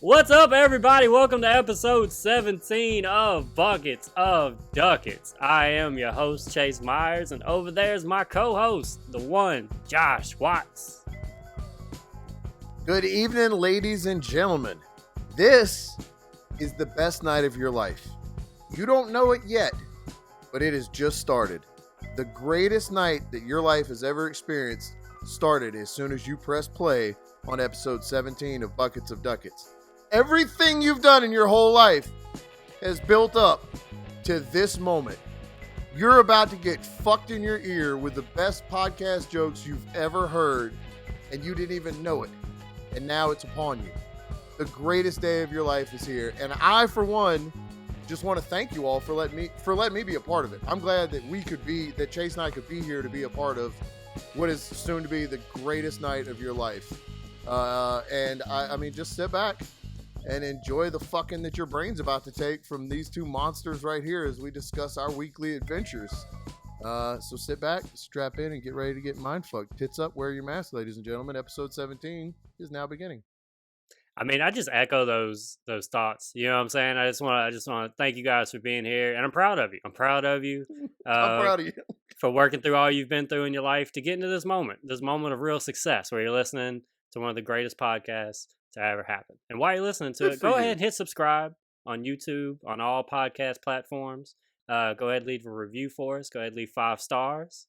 What's up, everybody? Welcome to episode 17 of Buckets of Duckets. I am your host, Chase Myers, and over there's my co-host, the one, Josh Watts. Good evening, ladies and gentlemen. This is the best night of your life. You don't know it yet, but it has just started. The greatest night that your life has ever experienced started as soon as you press play on episode 17 of Buckets of Duckets. Everything you've done in your whole life has built up to this moment. You're about to get fucked in your ear with the best podcast jokes you've ever heard, and you didn't even know it. And now it's upon you. The greatest day of your life is here, and I, for one, just want to thank you all for letting me be a part of it. I'm glad that Chase and I could be here to be a part of what is soon to be the greatest night of your life. And I mean, just sit back and enjoy the fucking that your brain's about to take from these two monsters right here as we discuss our weekly adventures. So sit back, strap in, and get ready to get mindfucked. Tits up, wear your mask, ladies and gentlemen. Episode 17 is now beginning. I mean, I just echo those thoughts. You know what I'm saying? I just want to thank you guys for being here, and I'm proud of you. I'm proud of you. I'm proud of you for working through all you've been through in your life to get into this moment of real success, where you're listening to one of the greatest podcasts to ever happen. And while you're listening to it, go ahead and hit subscribe on YouTube, on all podcast platforms. Go ahead and leave a review for us. Go ahead and leave 5 stars.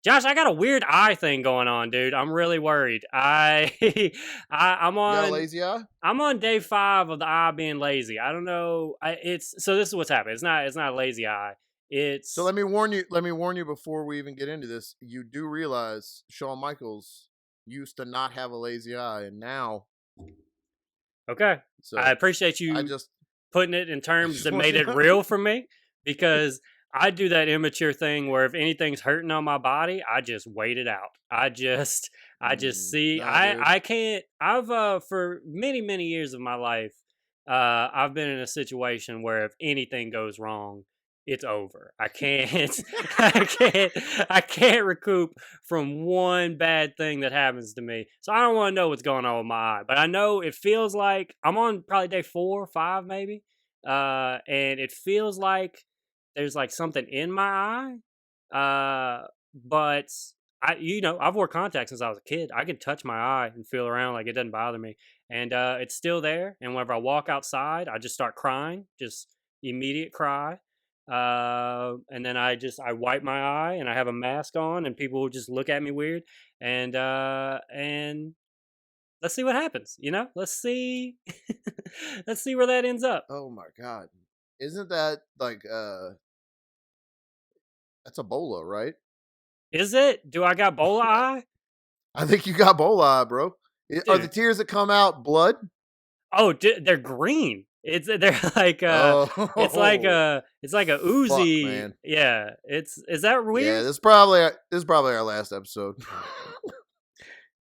Josh, I got a weird eye thing going on, dude. I'm really worried. I'm on. You got a lazy eye? I'm on day 5 of the eye being lazy. I don't know. So this is what's happening. It's not a lazy eye. So let me warn you before we even get into this. You do realize Shawn Michaels used to not have a lazy eye, and now. Okay. So I appreciate you putting it in terms that made it real for me, because I do that immature thing where if anything's hurting on my body, I just wait it out. I just see. I can't. For many years of my life, I've been in a situation where if anything goes wrong, it's over. I can't recoup from one bad thing that happens to me. So I don't want to know what's going on with my eye, but I know it feels like I'm on probably day 4 or 5 maybe. And it feels like there's like something in my eye. But I've worn contacts since I was a kid. I can touch my eye and feel around like it doesn't bother me. And, it's still there. And whenever I walk outside, I just start crying, just immediate cry. And then I wipe my eye and I have a mask on and people will just look at me weird and let's see what happens, let's see where that ends up. Oh my God. Isn't that like, that's Ebola, right? Is it? Do I got Ebola eye? I think you got Ebola eye, bro. Are the tears that come out blood? Oh, they're green. They're like it's like a oozy. Fuck, man. Yeah, is that weird? Yeah, this is probably our last episode.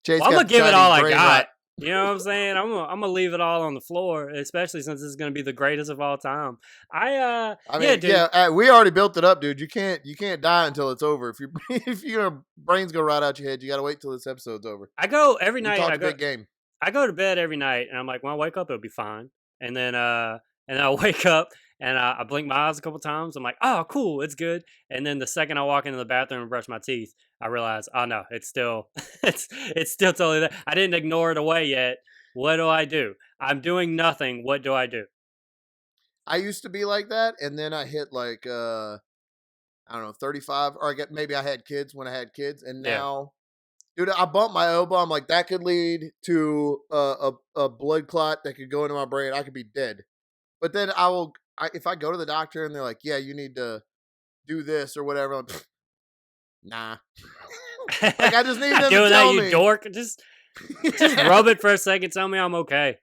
Chase, I'm gonna give it all I got. You know what I'm saying? I'm gonna leave it all on the floor, especially since this is gonna be the greatest of all time. I mean, we already built it up, dude. You can't die until it's over. If your brains go right out your head, you gotta wait till this episode's over. I go every night. Big game. I go to bed every night, and I'm like, when I wake up, it'll be fine. And then I wake up and I blink my eyes a couple times. I'm like, oh, cool, it's good. And then the second I walk into the bathroom and brush my teeth, I realize, oh no, it's still it's still totally there. I didn't ignore it away yet. What do? I'm doing nothing. What do I do? I used to be like that, and then I hit like I don't know, 35, or maybe I had kids when I had kids, and now. Yeah. Dude, I bumped my elbow. I'm like, that could lead to a blood clot that could go into my brain. I could be dead. But then if I go to the doctor and they're like, yeah, you need to do this or whatever, I'm like, nah. Like, I just need them to tell me. You dork. Just rub it for a second. Tell me I'm okay.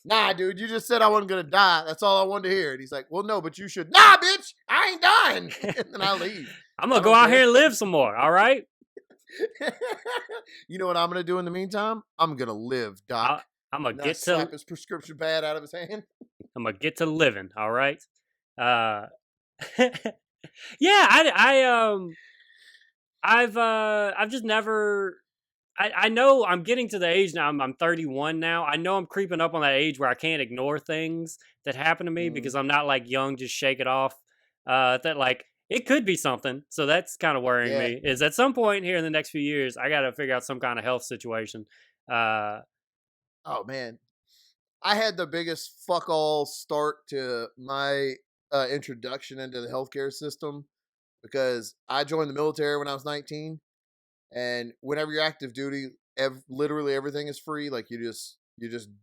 Nah, dude, you just said I wasn't going to die. That's all I wanted to hear. And he's like, well, no, but you should. Nah, bitch, I ain't dying. And then I leave. I'm going to go out here and live some more, all right? You know what I'm gonna do in the meantime? I'm gonna live, Doc. I'm gonna get to slap his prescription pad out of his hand. I'm gonna get to living. All right. Yeah. I've just never I know I'm getting to the age now. I'm 31 now. I know I'm creeping up on that age where I can't ignore things that happen to me Mm, because I'm not like young, just shake it off. That like it could be something. So that's kind of worrying yeah. me. Is at some point here in the next few years, I got to figure out some kind of health situation. Uh, Oh man, I had the biggest fuck all start to my introduction into the healthcare system because I joined the military when I was 19, and whenever you're active duty, literally everything is free. Like you just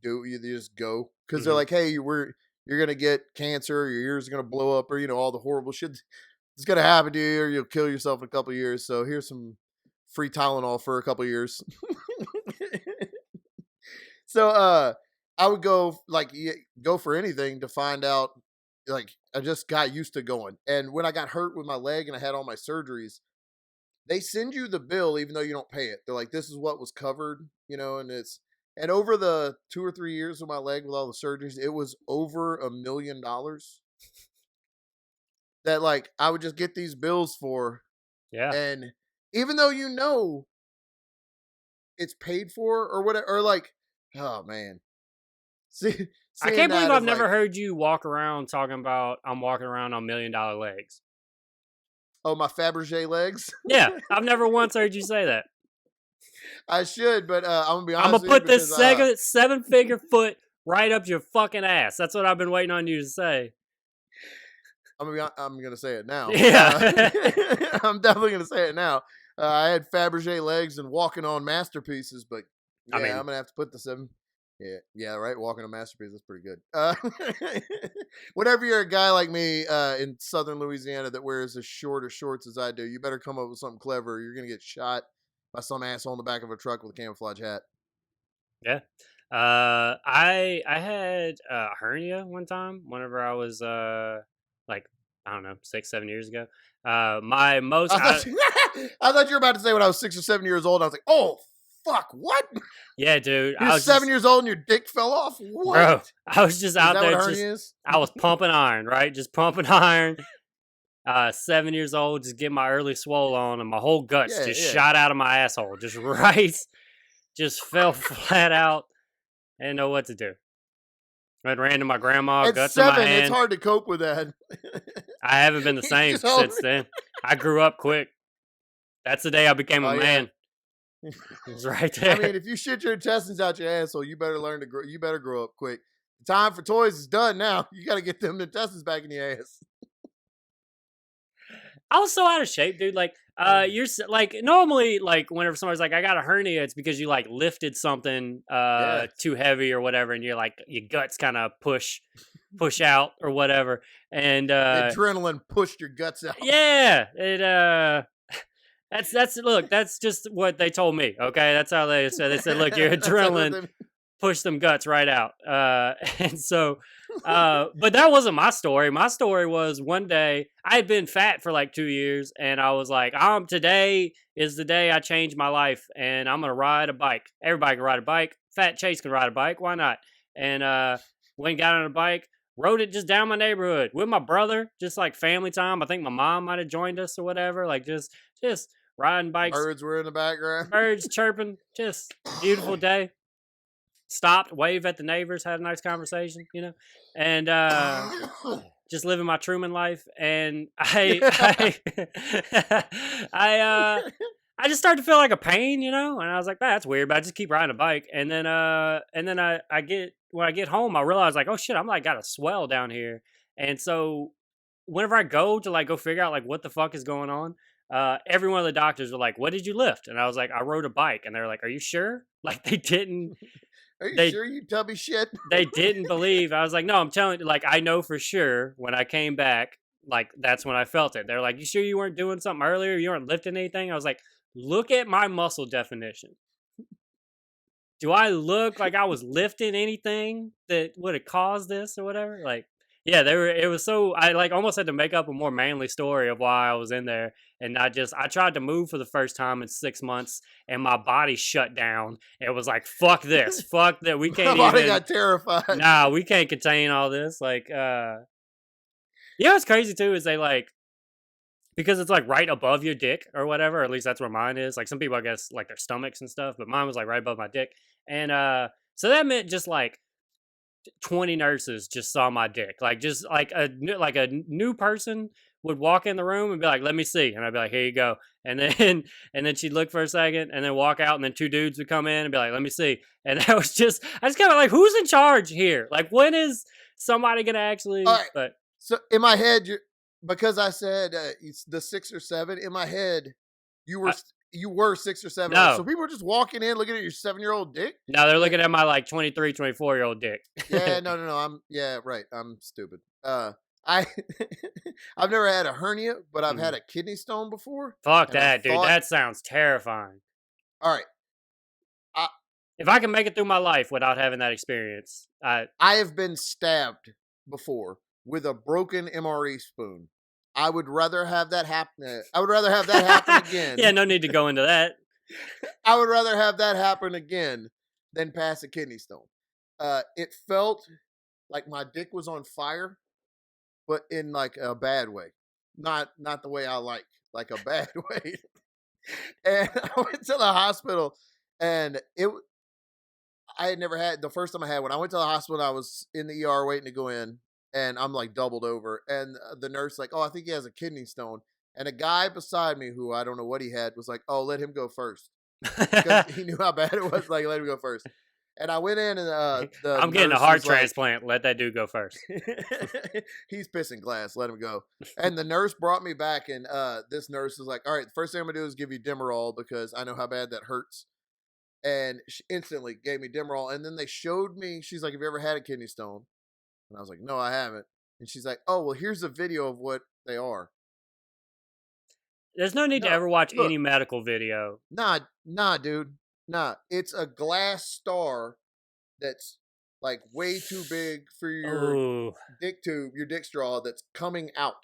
go because they're mhm. like, hey, you're gonna get cancer, your ears are gonna blow up, or all the horrible shit that's gonna happen to you, or you'll kill yourself in a couple of years. So here's some free Tylenol for a couple of years. So I would go go for anything to find out. Like I just got used to going, and when I got hurt with my leg and I had all my surgeries, they send you the bill even though you don't pay it. They're like, this is what was covered, and over the 2 or 3 years of my leg with all the surgeries, it was over $1 million that like I would just get these bills for, Yeah. and even though it's paid for or whatever, or like, oh man, see, I seeing can't believe that I've is never like, heard you walk around talking about I'm walking around on $1 million legs. oh, my Fabergé legs. Yeah, I've never once heard you say that. I should, but I'm gonna be I'm honest gonna with you put because this seven figure foot right up your fucking ass. That's what I've been waiting on you to say. I'm gonna say it now. Yeah. I'm definitely gonna say it now. I had Fabergé legs and walking on masterpieces, but I yeah, mean, I'm gonna have to put the seven. Yeah, yeah, right. Walking on masterpieces, that's pretty good. Whenever you're a guy like me in Southern Louisiana that wears as short shorts as I do, you better come up with something clever. Or you're gonna get shot by some asshole in the back of a truck with a camouflage hat. yeah. I had a hernia one time whenever I was like I don't know 6 7 years ago. My most I thought I thought you were about to say when I was 6 or 7 years old. I was like, oh fuck, what? yeah, dude. You're I was 7 years old and your dick fell off? What? bro. I was just Is out that what there a just hernia is? I was pumping iron, right? Just pumping iron. 7 years old, just getting my early swole on, and my whole guts Yeah, just yeah. shot out of my asshole, just right, just fell flat out. I didn't know what to do. I ran to my grandma, At guts in my 7, it's hand. hard to cope with that. I haven't been the You same just hold since then. I grew up quick. That's the day I became a Oh yeah. man. It was right I there. mean, if you shit your intestines out your asshole, you better learn to grow. You better grow up quick. The time for toys is done now. You got to get them intestines back in your ass. I was so out of shape, dude. Like, like normally, like whenever somebody's like, "I got a hernia," it's because you like lifted something Yeah. too heavy or whatever, and you're like your guts kind of push out or whatever. And The adrenaline pushed your guts out. yeah, it that's look, that's just what they told me. Okay, that's how they said. They said, "Look, your That's what adrenaline they. push them guts right out." And so, but that wasn't my story. My story was one day I had been fat for like 2 years, and I was like, today is the day I changed my life, and I'm gonna ride a bike. Everybody can ride a bike. Fat Chase can ride a bike. Why not?" And went and got on a bike. Rode it just down my neighborhood with my brother, just like family time. I think my mom might have joined us or whatever. Like just riding bikes, Birds were in the background. birds chirping, just beautiful day. Stopped, waved at the neighbors, had a nice conversation, and just living my Truman life. And I just started to feel like a pain, and I was like, that's weird, but I just keep riding a bike. And then I get when I get home, I realize like, oh shit, I'm like got a swell down here. And so whenever I go to like go figure out like what the fuck is going on, every one of the doctors were like, "What did you lift?" And I was like, "I rode a bike." And they're like, "Are you sure?" Like Are you they sure you tubby shit? they didn't believe. I was like, "No, I'm telling you, like I know for sure when I came back, like that's when I felt it." They're like, "You sure you weren't doing something earlier? You weren't lifting anything?" I was like, "Look at my muscle definition. Do I look like I was lifting anything that would have caused this or whatever?" Like, yeah, they were. It was so I like almost had to make up a more manly story of why I was in there, and not just. I tried to move for the first time in 6 months, and my body shut down. It was like, fuck this, fuck that. We My can't body even. got terrified. Nah, we can't contain all this. Like, what's crazy too is they like because it's like right above your dick or whatever. Or at least that's where mine is. Like some people, I guess, like their stomachs and stuff, but mine was like right above my dick. And so that meant just like 20 nurses just saw my dick. Like just like a new person would walk in the room and be like, "Let me see," and I'd be like, "Here you go." And then and then she'd look for a second and then walk out, and then two dudes would come in and be like, "Let me see." And that was just I just kind of like, who's in charge here? Like, when is somebody gonna All actually? right. But So in my head, because I said it's the 6 or 7. In my head, I, you were 6 or 7. Like, so no, people were just walking in, looking at your 7-year-old dick. no, they're Like, looking at my like 23, 24-year-old dick. yeah, no, no, no. Yeah, right. I'm stupid. I I've never had a hernia, but I've had Mhm. a kidney stone before, Fuck and I that, dude. thought, That sounds terrifying. all right, I If I can make it through my life without having that experience, I I have been stabbed before with a broken MRE spoon. I would rather have that happen. I would rather have that happen yeah, again. no need to go into that. I would rather have that happen again than pass a kidney stone. It felt like my dick was on fire, but in like a bad way, not the way I like a bad way. And I went to the hospital, and I had never had the first time I had when I went to the hospital. I was in the ER waiting to go in, and I'm like doubled over, and the nurse like, "Oh, I think he has a kidney stone." And a guy beside me, who I don't know what he had, was like, "Oh, let him go first," because he knew how bad it was. Like, let him go first. And I went in, and the I'm getting a nurse heart was like, transplant. Let that dude go first. "He's pissing glass. Let him go." And the nurse brought me back, and this nurse was like, "All right, the first thing I'm gonna do is give you Demerol because I know how bad that hurts." And she instantly gave me Demerol. And then they showed me. She's like, "Have you ever had a kidney stone?" And I was like, "No, I haven't." And she's like, "Oh, well, here's a video of what they are." There's no need to No, ever watch look, any medical video. nah, nah, dude, nah. It's a glass star that's like way too big for your Oh, dick tube, your dick straw that's coming out.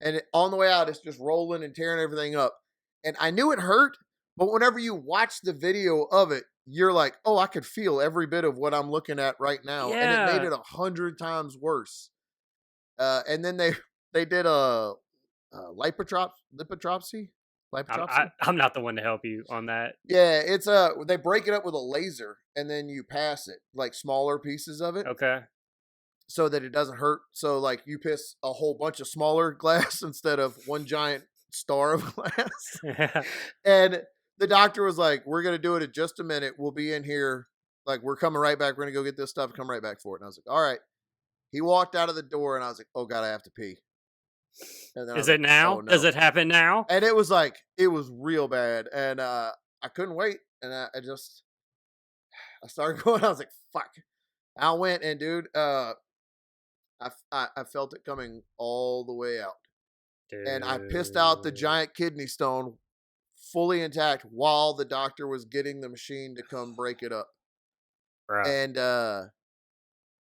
And on the way out, it's just rolling and tearing everything up. And I knew it hurt, but whenever you watch the video of it, you're like, "Oh, I could feel every bit of what I'm looking at right now," and it made yeah. it 100 times worse. And then they did a lipotropsy, lipotropsy. I'm not the one to help you on that. Yeah, it's they break it up with a laser, and then you pass it like smaller pieces of it Okay. so that it doesn't hurt. So like you piss a whole bunch of smaller glass instead of one giant star of glass. And the doctor was like, "We're gonna do it in just a minute. We'll be in here. Like, we're coming right back. We're gonna go get this stuff. Come right back for it." And I was like, "All right." He walked out of the door, and I was like, "Oh God, I have to pee." And then I Is was it like, "Oh now? Does no!" it happen now? And it was like it was real bad, and I couldn't wait, and I started going. I was like, "Fuck!" I went, and dude, I felt it coming all the way out, and I pissed out the Dude. giant kidney stone fully intact while the doctor was getting the machine to come break it up. Bruh. And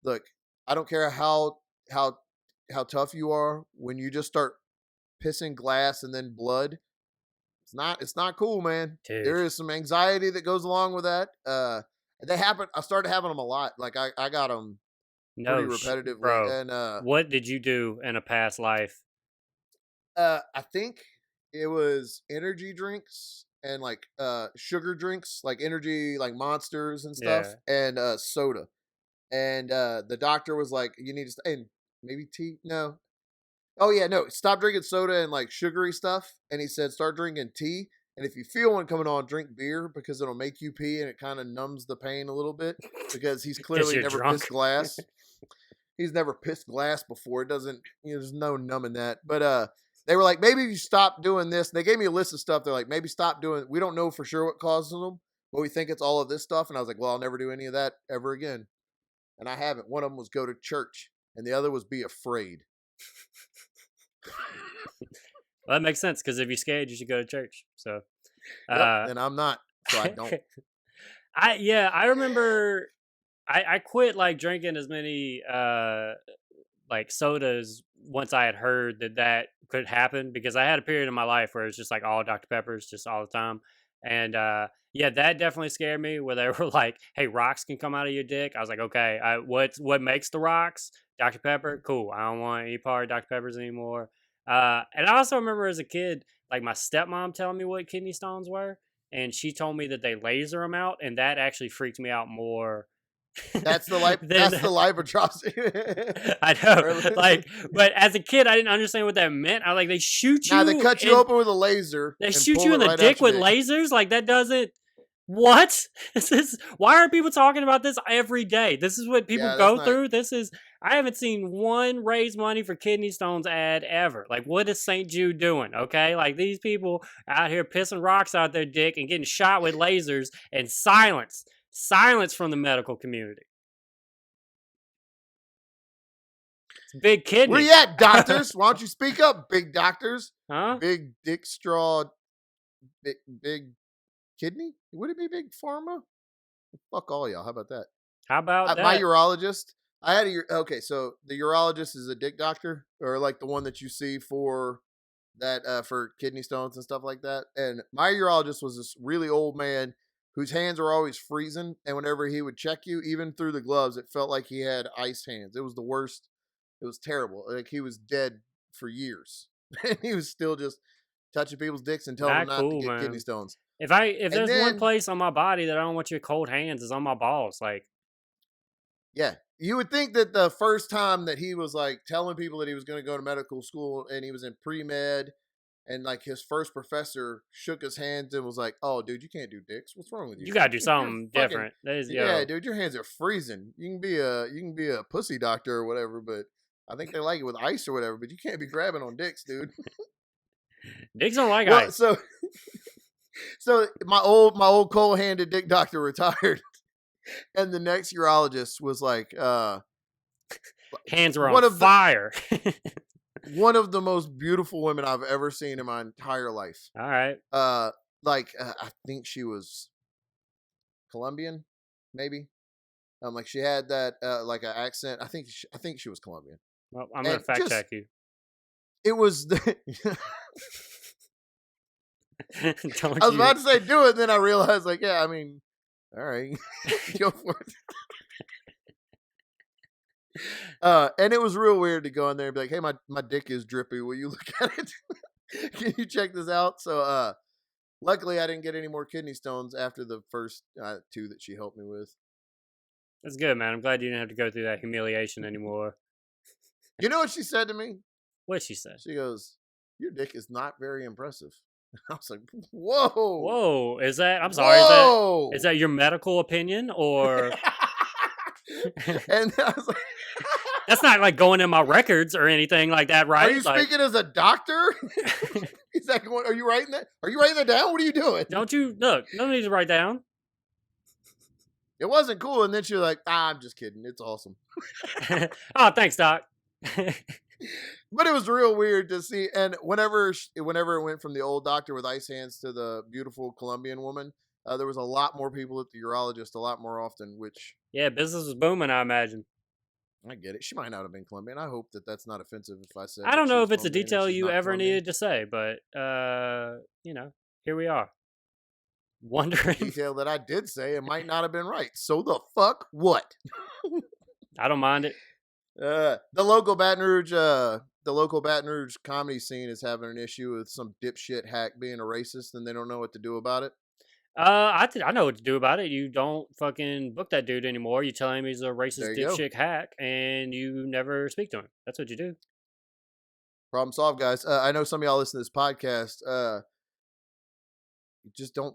look, I don't care how how tough you are when you just start pissing glass and then blood. It's not cool, man. Dude. There is some anxiety that goes along with that. They happen. I started having them a lot. Like I got them pretty repetitively, Bro. and What did you do in a past life? I think it was energy drinks and like sugar drinks, like energy, like monsters and stuff, Yeah. and soda. And the doctor was like, "You need to and maybe tea." No, oh yeah, no, stop drinking soda and like sugary stuff. And he said, "Start drinking tea. And if you feel one coming on, drink beer because it'll make you pee and it kind of numbs the pain a little bit." Because he's Because clearly you're never pissed drunk. glass. He's never pissed glass before. It doesn't, there's no numbing that. But they were like, "Maybe you stop doing this." And they gave me a list of stuff. They're like, "Maybe stop doing, we don't know for sure what causes them, but we think it's all of this stuff." And I was like, "Well, I'll never do any of that ever again." And I haven't. One of them was go to church, and the other was be afraid. Well, that makes sense because if you're scared, you should go to church. So, Yep. uh, And I'm not, so I don't. I remember I quit like drinking as many like sodas once I had heard that that could happen because I had a period in my life where it was just like all Dr. Peppers just all the time. And yeah, that definitely scared me where they were like, "Hey, rocks can come out of your dick." I was like, "Okay, what makes the rocks? Dr. Pepper? Cool. I don't want any part of Dr. Peppers anymore." And I also remember as a kid, like my stepmom telling me what kidney stones were, and she told me that they laser them out, and that actually freaked me out more than That's the lipotrosy. I know. Or Like, but as a kid, I didn't understand what that meant. I like they shoot now they you cut you and open with a laser they and shoot pull you it in the right out dick your with dick. lasers. Like that doesn't. What? This is why are people talking about this every day? This is what people Yeah, that's go not. through. This is I haven't seen one raise money for kidney stones ad ever. Like what is St. Jude doing? Okay, like these people out here pissing rocks out their dick and getting shot with lasers and silence from the medical community. It's big Where kidney, you at, doctors? Why don't you speak up, big doctors? huh? Big dick straw, big kidney? Would it be big pharma? Fuck all y'all. How about that? How about My that? urologist. I had okay. So the urologist is a dick doctor, or like the one that you see for that for kidney stones and stuff like that. And my urologist was this really old man whose hands were always freezing, and whenever he would check you, even through the gloves, it felt like he had ice hands. It was the worst. It was terrible. Like he was dead for years, and he was still just touching people's dicks and telling them Not not to cool, get kidney man. stones. If And there's one then, place on my body that I don't want your cold hands is on my balls. Like yeah, you would think that the first time that he was like telling people that he was going to go to medical school and he was in pre med, and like his first professor shook his hands and was like, "Oh, dude, you can't do dicks. What's wrong with you you? gotta do You're something fucking different. That is yeah, yo. dude. Your hands are freezing. You can be a pussy doctor or whatever, but I think they like it with ice or whatever. But you can't be grabbing on dicks, dude." Dicks don't like Well, ice. so my old cold handed dick doctor retired, and the next urologist was like, Hands were on one of the fire. one of the most beautiful women I've ever seen in my entire life. All right. Uh, I think she was Colombian, maybe. Like she had that like an accent. I think she was Colombian, Well, I'm gonna and fact just check you. it was. I Don't was you? about to say do it, and then I realized like, yeah, I mean, all right, go for it. And it was real weird to go in there and be like, hey, my dick is drippy. Will you look at it? Can you check this out? So luckily I didn't get any more kidney stones after the first two that she helped me with. That's good, man. I'm glad you didn't have to go through that humiliation anymore. You know what she said to me? What she said? She goes, your dick is not very impressive. I was like, whoa. Whoa, is that? I'm sorry. Is Whoa. that your medical opinion or? And I was like, That's not like going in my records or anything like that, are right? you Like, speaking as a doctor? Is that going, are you writing that? Are you writing that down? What are you doing? don't you look? No need to write down. It wasn't cool. And then she was like, I'm just kidding. It's awesome. Oh, thanks, doc. But it was real weird to see. And whenever it went from the old doctor with ice hands to the beautiful Colombian woman, there was a lot more people at the urologist a lot more often, which Yeah, business was booming. I imagine. I get it. She might not have been Colombian. I hope that that's not offensive if I said I that don't she know was if it's a Colombian and detail she's you not ever Colombian. needed to say, but here we are. It's a Wondering. detail that I did say it might not have been right. So the fuck what? I don't mind it. The local Baton Rouge comedy scene is having an issue with some dipshit hack being a racist, and they don't know what to do about it. I know what to do about it. You don't fucking book that dude anymore. You tell him he's a There racist you go. dipshit hack, and you never speak to him. That's what you do. Problem solved, guys. I know some of y'all listen to this podcast. You just don't.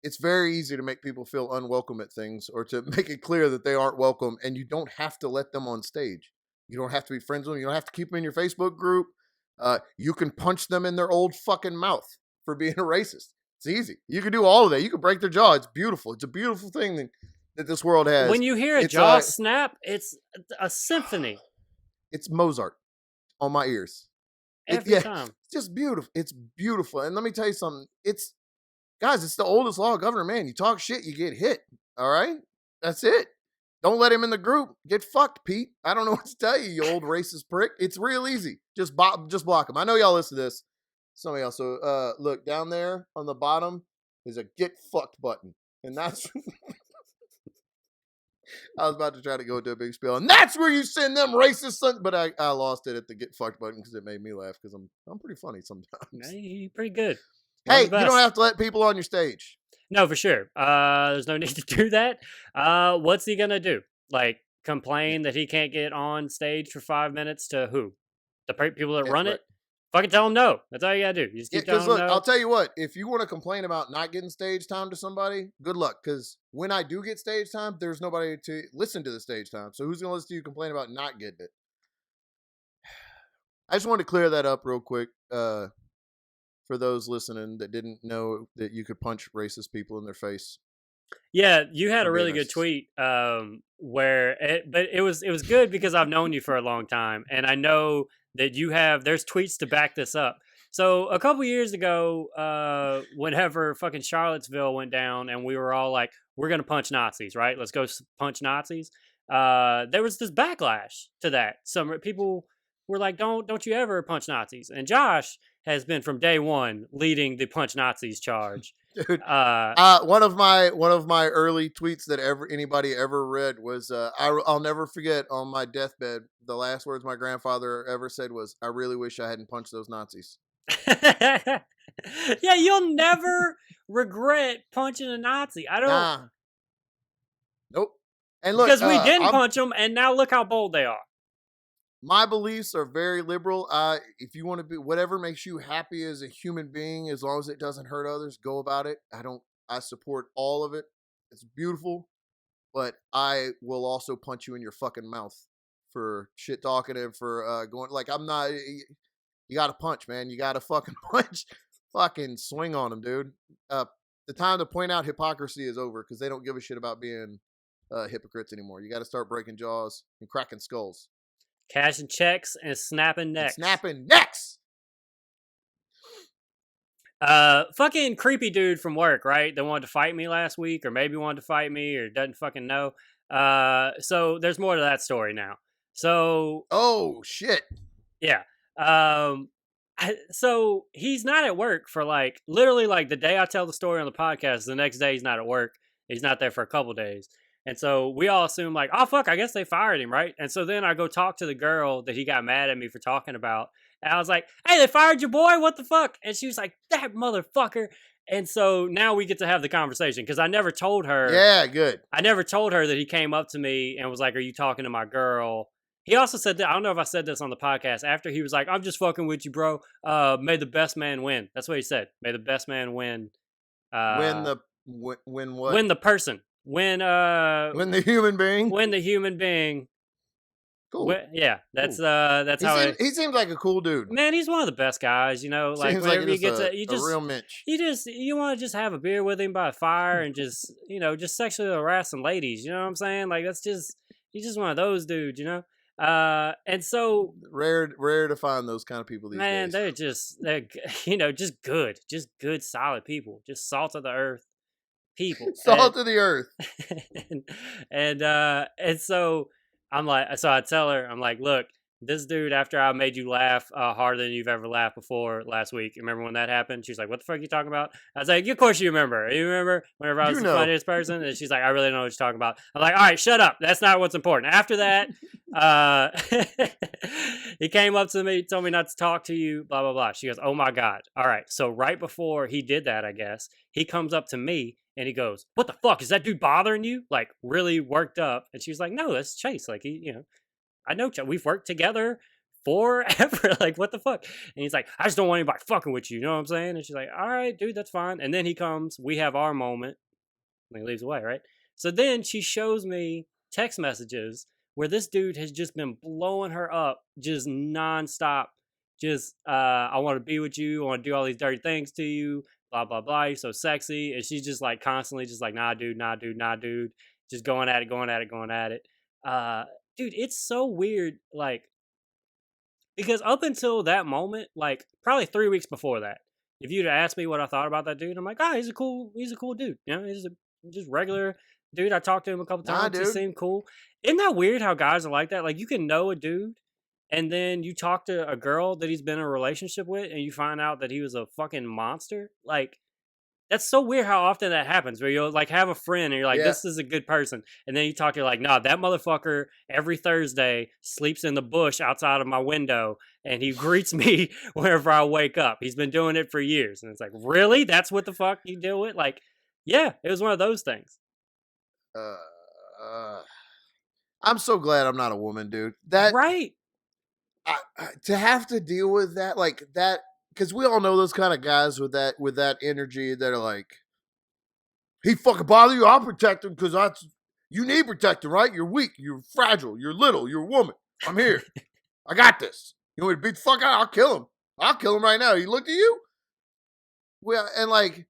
It's very easy to make people feel unwelcome at things, or to make it clear that they aren't welcome, and you don't have to let them on stage. You don't have to be friends with them. You don't have to keep them in your Facebook group. You can punch them in their old fucking mouth for being a racist. It's easy. You can do all of that. You can break their jaw. It's beautiful. It's a beautiful thing that this world has. When you hear a It's jaw snap, it's a symphony it's Mozart on my ears. every Yeah, time. it's just beautiful. It's beautiful. And let me tell you something. Guys, it's the oldest law of government, man. You talk shit, you get hit. All right? That's it. Don't let him in the group. Get fucked, Pete. I don't know what to tell you, you old racist prick. It's real easy. Just block him. I know y'all listen to this. Some of y'all. So look, down there on the bottom is a get fucked button. And that's I was about to try to go into a big spiel, and that's where you send them racist sons. But I lost it at the get fucked button because it made me laugh because I'm pretty funny sometimes. You're pretty good. One of Hey, the you don't best. have to let people on your stage. No, for sure. There's no need to do that. What's he gonna do? Like complain that he can't get on stage for 5 minutes to who? The people that Yeah, run right. it? Fucking tell him no. That's all you gotta do. You just Yeah, keep because telling him look, I'll no. tell you what. If you want to complain about not getting stage time to somebody, good luck. Because when I do get stage time, there's nobody to listen to the stage time. So who's gonna listen to you complain about not getting it? I just wanted to clear that up real quick. For those listening that didn't know that you could punch racist people in their face Yeah, you had for a being really good racist. tweet but it was good because I've known you for a long time and I know that there's tweets to back this up. So a couple years ago, whenever fucking Charlottesville went down and we were all like, we're gonna punch Nazis, right? Let's go punch Nazis. There was this backlash to that. Some people were like, don't you ever punch Nazis? And Josh has been from day one leading the punch Nazis charge. Dude, Uh, one of my early tweets that anybody ever read was I'll never forget on my deathbed the last words my grandfather ever said was I really wish I hadn't punched those Nazis. yeah, you'll never regret punching a Nazi. I don't Nah, nope. And look, because we didn't I'm punch them, and now look how bold they are. my beliefs are very liberal. If you want to be whatever makes you happy as a human being, as long as it doesn't hurt others, go about it. I support all of it. It's beautiful, but I will also punch you in your fucking mouth for shit talking and for going like I'm not. You got to punch, man. You got to fucking punch, fucking swing on them, dude. The time to point out hypocrisy is over because they don't give a shit about being hypocrites anymore. You got to start breaking jaws and cracking skulls Cashing checks and snapping and necks. snapping necks. Fucking creepy dude from work, right? That wanted to fight me last week, or maybe wanted to fight me, or doesn't fucking know. So there's more to that story now. So Oh shit! yeah. Um, so he's not at work for like literally like the day I tell the story on the podcast, the next day he's not at work. He's not there for a couple days. And so we all assume like, oh fuck, I guess they fired him, right? And so then I go talk to the girl that he got mad at me for talking about. And I was like, hey, they fired your boy? What the fuck? And she was like, that motherfucker. And so now we get to have the conversation because Yeah, good. I never told her that he came up to me and was like, are you talking to my girl? He also said that, I don't know if I said this on the podcast, after he was like, I'm just fucking with you, bro. May the best man win. That's what he said. May the best man win. When Uh, the when what? win the person. Win, When the human being. win the human being. Cool. Yeah, Cool. that's how it. He seems like a cool dude. Man, he's one of the best guys, you know. Like Seems like whenever you just get to, you a just real Mitch. you want to just have a beer with him by a fire and just just sexually harass some ladies. You know what I'm saying? Like that's just he's just one of those dudes, you know. And so Rare to find those kind of people these man, days. they're just good, solid people, just salt of the earth people. Salt of the earth. And so I'm like, so I tell her, I'm like, look, this dude, after I made you laugh harder than you've ever laughed before last week. Remember when that happened? She's like, what the fuck are you talking about? I was like, of course you remember. You remember whenever I was You the know. funniest person? And she's like, I really don't know what you're talking about. I'm like, all right, shut up. That's not what's important. After that, uh, he came up to me, told me not to talk to you, blah, blah, blah. She goes, oh my God. All right. So right before he did that, I guess, he comes up to me and he goes, what the fuck? Is that dude bothering you? Like really worked up. And she was like, no, that's Chase. Like I know we've worked together forever. Like, what the fuck? And he's like, I just don't want anybody fucking with you. You know what I'm saying? And she's like, all right, dude, that's fine. And then he comes, we have our moment, and he leaves away, right? So then she shows me text messages where this dude has just been blowing her up just nonstop. Just, I want to be with you. I want to do all these dirty things to you. Blah, blah, blah. You're so sexy. And she's just like constantly just like, nah, dude, nah, dude, nah, dude. Just going at it, going at it, going at it. Dude, it's so weird. Like, because up until that moment, like probably 3 weeks before that, if you'd asked me what I thought about that dude, I'm like, he's a cool dude. You know, he's a just regular dude. I talked to him a couple Nah, times. He dude. seemed cool. Isn't that weird how guys are like that? Like you can know a dude and then you talk to a girl that he's been in a relationship with and you find out that he was a fucking monster. Like That's so weird how often that happens. Where you'll like have a friend and you're like, Yeah. "This is a good person," and then you talk, you're like, "Nah, that motherfucker every Thursday sleeps in the bush outside of my window, and he greets me whenever I wake up. He's been doing it for years." And it's like, really? That's what the fuck you do it? Like, yeah, it was one of those things. Uh, uh, I'm so glad I'm not a woman, dude. That Right. to have to deal with that, like that, because we all know those kind of guys with that energy that are like, he fucking bother you, I'll protect him because that's you need protecting, right? You're weak, you're fragile, you're little, you're a woman. I'm here. I got this. You want me to beat the fuck out? I'll kill him. I'll kill him right now. He looked at you. Well, and like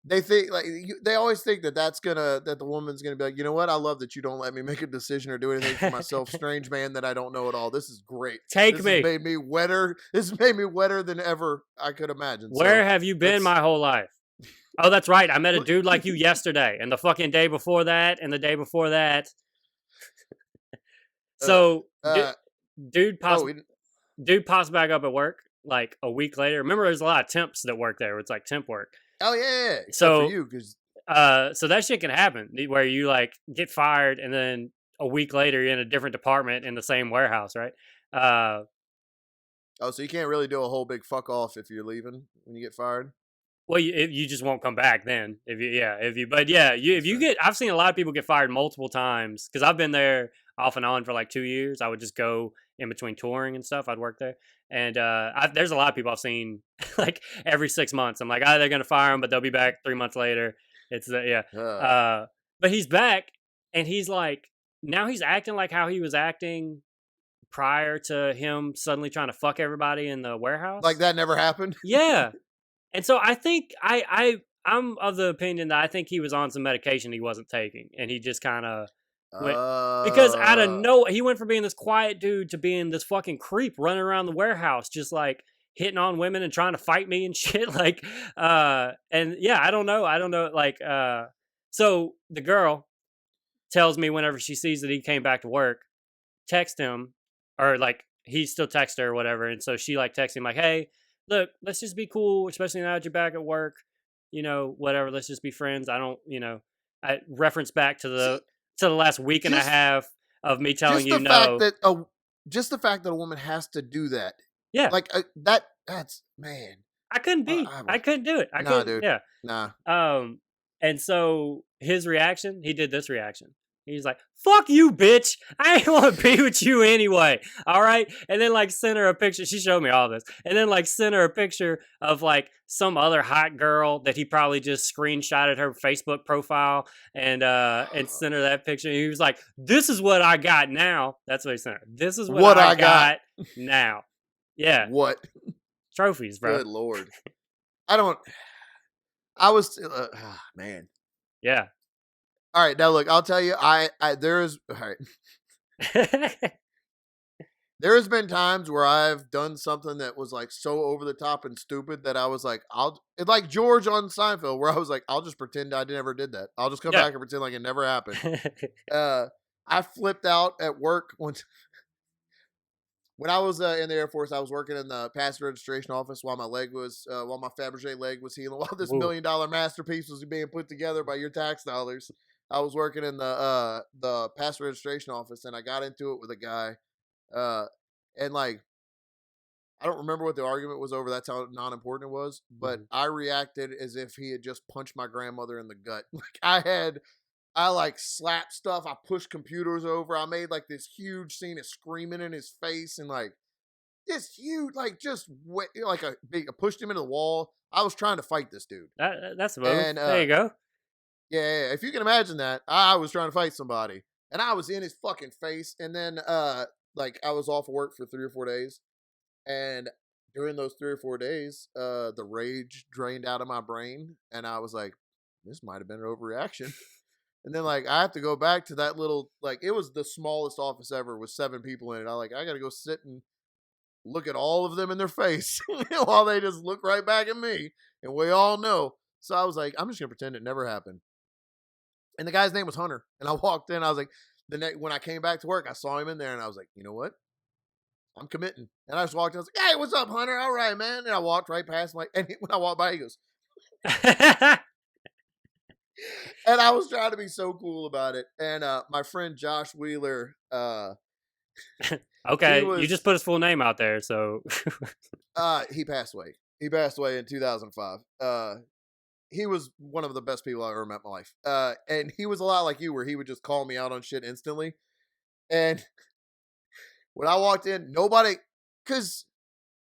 they think like they always think that that the woman's gonna be like, you know what? I love that you don't let me make a decision or do anything for myself. Strange man that I don't know at all. This is great. Take This has me. made me wetter. This has made me wetter than ever I could imagine. So Where have you been that's my whole life? Oh, that's right. I met a dude like you yesterday, and the fucking day before that, and the day before that. uh So, uh dude pops oh dude pops back up at work like a week later. Remember, there's a lot of temps that work there. It's like temp work. oh yeah, except for So, you because so that shit can happen where you like get fired, and then a week later you're in a different department in the same warehouse, right? Uh, oh, so you can't really do a whole big fuck off if you're leaving when you get fired. Well, you just won't come back then. If you yeah, if you but yeah, you if That's you right. get I've seen a lot of people get fired multiple times because I've been there off and on for like 2 years. I would just go in between touring and stuff. I'd work there, and there's a lot of people I've seen like every 6 months. I'm like, oh, they're gonna fire him, but they'll be back 3 months later. It's yeah, Uh, uh, but he's back, and he's like now he's acting like how he was acting prior to him suddenly trying to fuck everybody in the like warehouse. that never happened. Yeah, and so I think I'm of the opinion that I think he was on some medication he wasn't taking, and he just kind of went because out of Uh, no, he went from being this quiet dude to being this fucking creep running around the warehouse, just like hitting on women and trying to fight me and shit. Like, and yeah, I don't know, like, so the girl tells me whenever she sees that he came back to work, text him or like he still texts her or whatever. And so she like texts him like, "Hey, look, let's just be cool, especially now that you're back at work. You know, whatever. Let's just be friends. I don't, you know." I reference back see, to the last week and a just half of me telling just you the fact no. that just the fact that a woman has to do that, Yeah, like that's man. I couldn't be. I I couldn't do it. I nah, couldn't. dude, Yeah. nah. Um, and so his reaction, he did this reaction. He's like, "Fuck you, bitch! I ain't want to be with you anyway." All right, and then like sent her a picture. She showed me all this, and then like sent her a picture of like some other hot girl that he probably just screenshotted her Facebook profile and sent her that picture. And he was like, "This is what I got now." That's what he sent her. This is what What I I got? got now. Yeah, What? trophies, bro. Good lord. I don't. I was man. Yeah. All right, now look. I'll tell you. I there is all right. There has been times where I've done something that was like so over the top and stupid that I was like, it's like George on Seinfeld, where I was like, I'll just pretend I never did that. I'll just come Yeah. back and pretend like it never happened. Uh, I flipped out at work once when I was in the Air Force. I was working in the passenger registration office while while my Fabergé leg was healing, while this Woo. $1 million masterpiece was being put together by your tax dollars. I was working in the passenger registration office, and I got into it with a guy, uh, and like I don't remember what the argument was over. That's how non important it was. But Mhm. I reacted as if he had just punched my grandmother in the gut. I like slapped stuff. I pushed computers over. I made like this huge scene of screaming in his face and like this huge, like just like I pushed him into the wall. I was trying to fight this dude. That's a move. And There you go. yeah, if you can imagine that, I was trying to fight somebody. And I was in his fucking face. And then like I was off work for 3 or 4 days. And during those 3 or 4 days, the rage drained out of my brain, and I was like, "This might have been an overreaction." And then, like, I have to go back to that little, like, it was the smallest office ever with 7 people in it. I got to go sit and look at all of them in their face while they just look right back at me, and we all know. So I was like, I'm just gonna pretend it never happened. And the guy's name was Hunter, and I walked in. I was like, when I came back to work, I saw him in there, and I was like, you know what? I'm committing. And I just walked in. I was like, hey, what's up, Hunter? All right, man. And I walked right past him. Like, and when I walked by, he goes, And I was trying to be so cool about it. And my friend Josh Wheeler, he Okay, you just was put his full name out there, so he passed away. He passed away in 2005. He was one of the best people I ever met in my life. And he was a lot like you, where he would just call me out on shit instantly. And when I walked in, nobody, because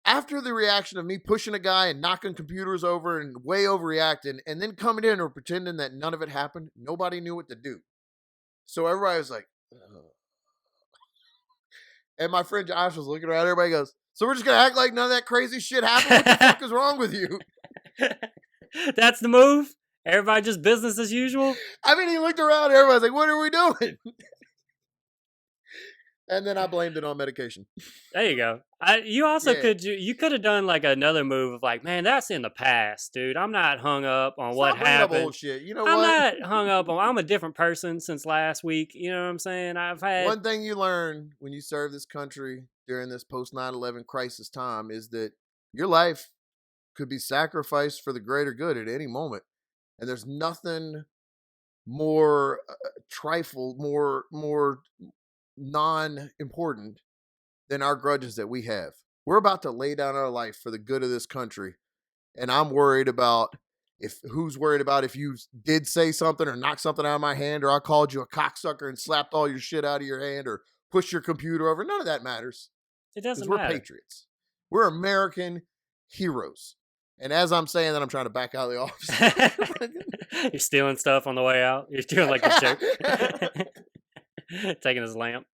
after the reaction of me pushing a guy and knocking computers over and way overreacting, and then coming in or pretending that none of it happened, nobody knew what to do. So everybody was like, ugh. And my friend Josh was looking around. Everybody goes, "So we're just gonna act like none of that crazy shit happened? What the fuck is wrong with you?" that's the move. Everybody just business as usual. I mean, he looked around. Everybody's like, "What are we doing?" And then I blamed it on medication. There you go. You also Yeah, you could have done like another move of like, man, that's in the past, dude. I'm not hung up on what stop bringing up happened. old shit. You know I'm what? not hung up on. I'm a different person since last week. You know what I'm saying? I've had One thing you learn when you serve this country during this post 9/11 crisis time is that your life could be sacrificed for the greater good at any moment. And there's nothing more trifle, more non-important than our grudges that we have. We're about to lay down our life for the good of this country, and I'm worried about who's worried about if you did say something or knock something out of my hand, or I called you a cocksucker and slapped all your shit out of your hand, or pushed your computer over. None of that matters it because doesn't we're matter. patriots. We're American heroes. And as I'm saying that, I'm trying to back out of the office. You're stealing stuff on the way out. You're doing like the joke. Taking his lamp.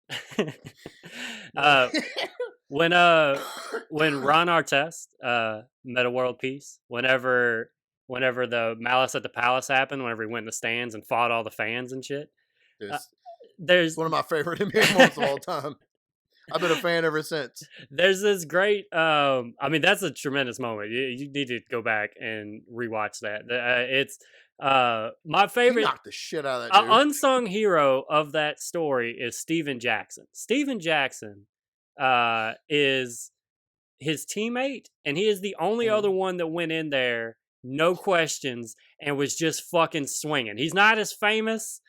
uh, when Ron Artest met a world peace, whenever the Malice at the Palace happened, whenever he went in the stands and fought all the fans and shit, uh, It's there's one of my favorite NBA moments of all time. I've been a fan ever since. there's this great I mean that's a tremendous moment. You need to go back and rewatch that. It's my He favorite knocked the shit out of that dude. unsung hero of that story is Steven Jackson. Steven Jackson is his teammate, and he is the only other one that went in there, no questions, and was just fucking swinging. He's not as famous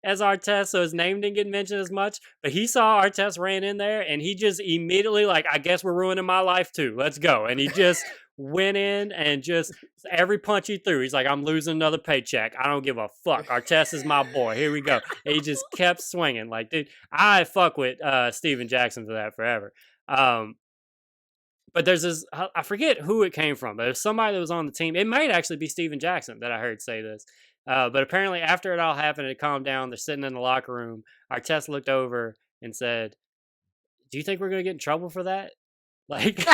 as Artest, so his name didn't get mentioned as much, but he saw Artest ran in there, and he just immediately like, I guess we're ruining my life too. Let's go. And he just went in and just every punch he threw, he's like, I'm losing another paycheck. I don't give a fuck. Artest is my boy. Here we go. And he just kept swinging. Like, dude, I fuck with Steven Jackson for that forever. But there's this, I forget who it came from, but there's somebody that was on the team. It might actually be Steven Jackson that I heard say this. But apparently, after it all happened, it calmed down. They're sitting in the locker room. Artest looked over and said, "Do you think we're gonna get in trouble for that?" Like,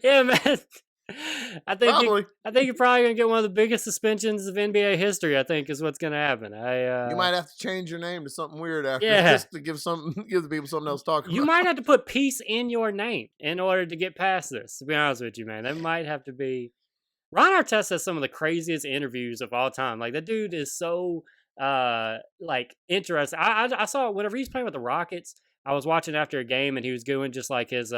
yeah, man. Probably. I think you're probably gonna get one of the biggest suspensions of NBA history. I think is what's gonna happen. You might have to change your name to something weird after Yeah. just to give the people something else to talk about. You might have to put peace in your name in order to get past this. To be honest with you, man, that might have to be. Ron Artest has some of the craziest interviews of all time. Like that dude is so like interesting. I saw whenever he's playing with the Rockets. I was watching after a game and he was doing just like his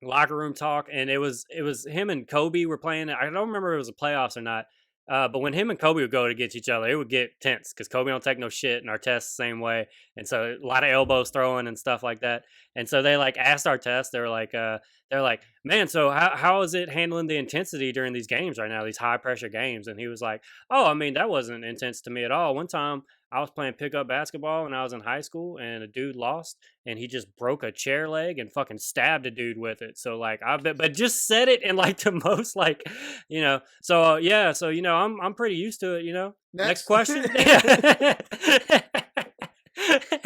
locker room talk, and it was him and Kobe were playing. I don't remember if it was the playoffs or not. But when him and Kobe would go against each other, it would get tense because Kobe don't take no shit, and Artest the same way, and so a lot of elbows throwing and stuff like that. And so they like asked Artest, they're like, man, so how is it handling the intensity during these games right now, these high pressure games? And he was like, oh, I mean, that wasn't intense to me at all. One time I was playing pickup basketball when I was in high school, and a dude lost, and he just broke a chair leg and fucking stabbed a dude with it. So like, I bet, but just said it in like the most like, you know. So yeah, so you know, I'm pretty used to it. You know. Next question.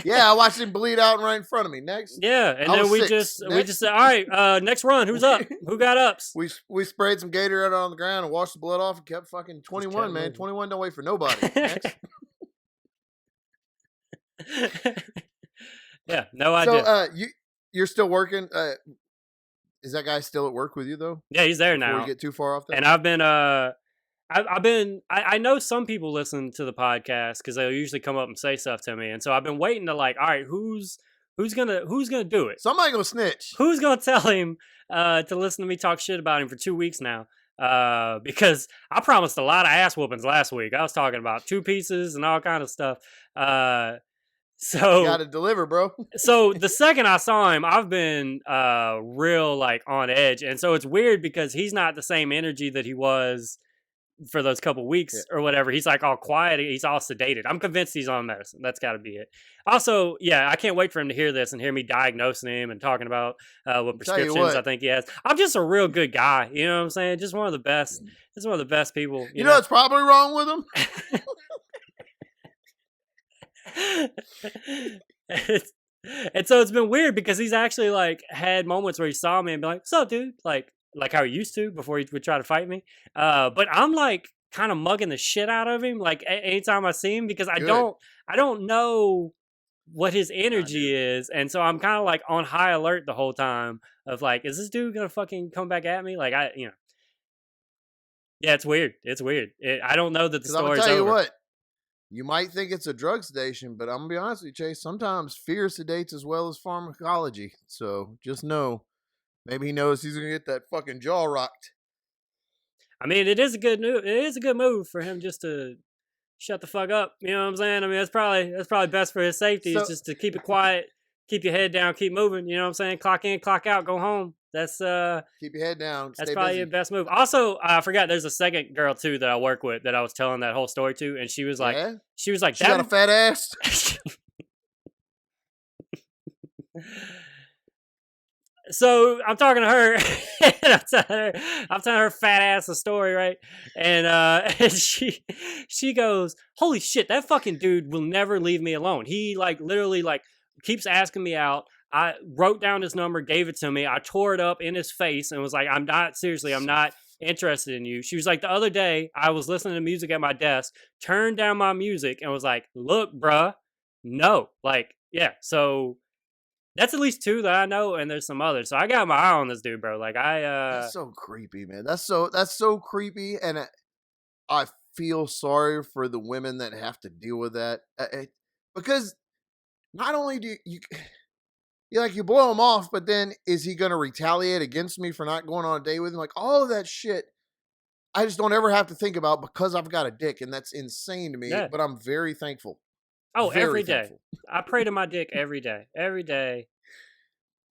Yeah, I watched him bleed out right in front of me. Next. Yeah, and then we just said, all right, next run. Who's up? Who got ups? We sprayed some Gatorade on the ground and washed the blood off and kept fucking 21, man. 21 don't wait for nobody. Next. Yeah, no idea. So you're still working. Is that guy still at work with you though? Yeah, he's there Before now. you get too far off that? And I know some people listen to the podcast because they'll usually come up and say stuff to me, and so I've been waiting to like, all right, who's Who's gonna do it? Somebody gonna snitch. Who's gonna tell him to listen to me talk shit about him for 2 weeks now? Because I promised a lot of ass whoopings last week. I was talking about 2 pieces and all kind of stuff. Uh, You got so to deliver, bro. so the second I saw him, I've been real like on edge, and so it's weird because he's not the same energy that he was for those couple Yeah. weeks or whatever. He's like all quiet. He's all sedated. I'm convinced he's on medicine. That's got to be it. Also, yeah, I can't wait for him to hear this and hear me diagnosing him and talking about what Tell you prescriptions I what, think he has. I'm just a real good guy. You know what I'm saying? Just one of the best. Just one of the best people. you know what's probably wrong with him? And so it's been weird because he's actually like had moments where he saw me and be like, "What's up, dude?" Like how he used to before he would try to fight me. But I'm like kind of mugging the shit out of him like anytime I see him because Good. I don't know what his Nah, energy dude. is, and so I'm kind of like on high alert the whole time of like, is this dude gonna fucking come back at me? Like yeah, it's weird. It's weird. I don't know that the Because I'm gonna story's tell you over. what. You might think it's a drug sedation, but I'm gonna be honest with you, Chase. Sometimes fear sedates as well as pharmacology. So just know, maybe he knows he's gonna get that fucking jaw rocked. I mean, it is a good move. It is a good move for him just to shut the fuck up. You know what I'm saying? I mean, that's probably best for his safety. Is So just to keep it quiet, keep your head down, keep moving. You know what I'm saying? Clock in, clock out, go home. keep your head down, That's stay probably the busy. best move. Also, I forgot there's a second girl too that I work with that I was telling that whole story to, and Yeah, she was like she got a that. fat ass. So I'm talking to her, and I'm telling her fat ass a story, right? And and she goes, "Holy shit, that fucking dude will never leave me alone. He like literally like keeps asking me out. I wrote down his number, gave it to me. I tore it up in his face and was like, I'm not interested in you. She was like, the other day I was listening to music at my desk, turned down my music and was like, look, bruh, no, like, yeah. So that's at least two that I know, and there's some others. So I got my eye on this dude, bro. Like That's so creepy, man. That's so creepy, and I feel sorry for the women that have to deal with that because not only do you blow him off, but then is he going to retaliate against me for not going on a date with him? Like all of that shit, I just don't ever have to think about because I've got a dick, and that's insane to me. yeah. But I'm very thankful. Oh, Very every day. thankful. I pray to my dick every day. Every day.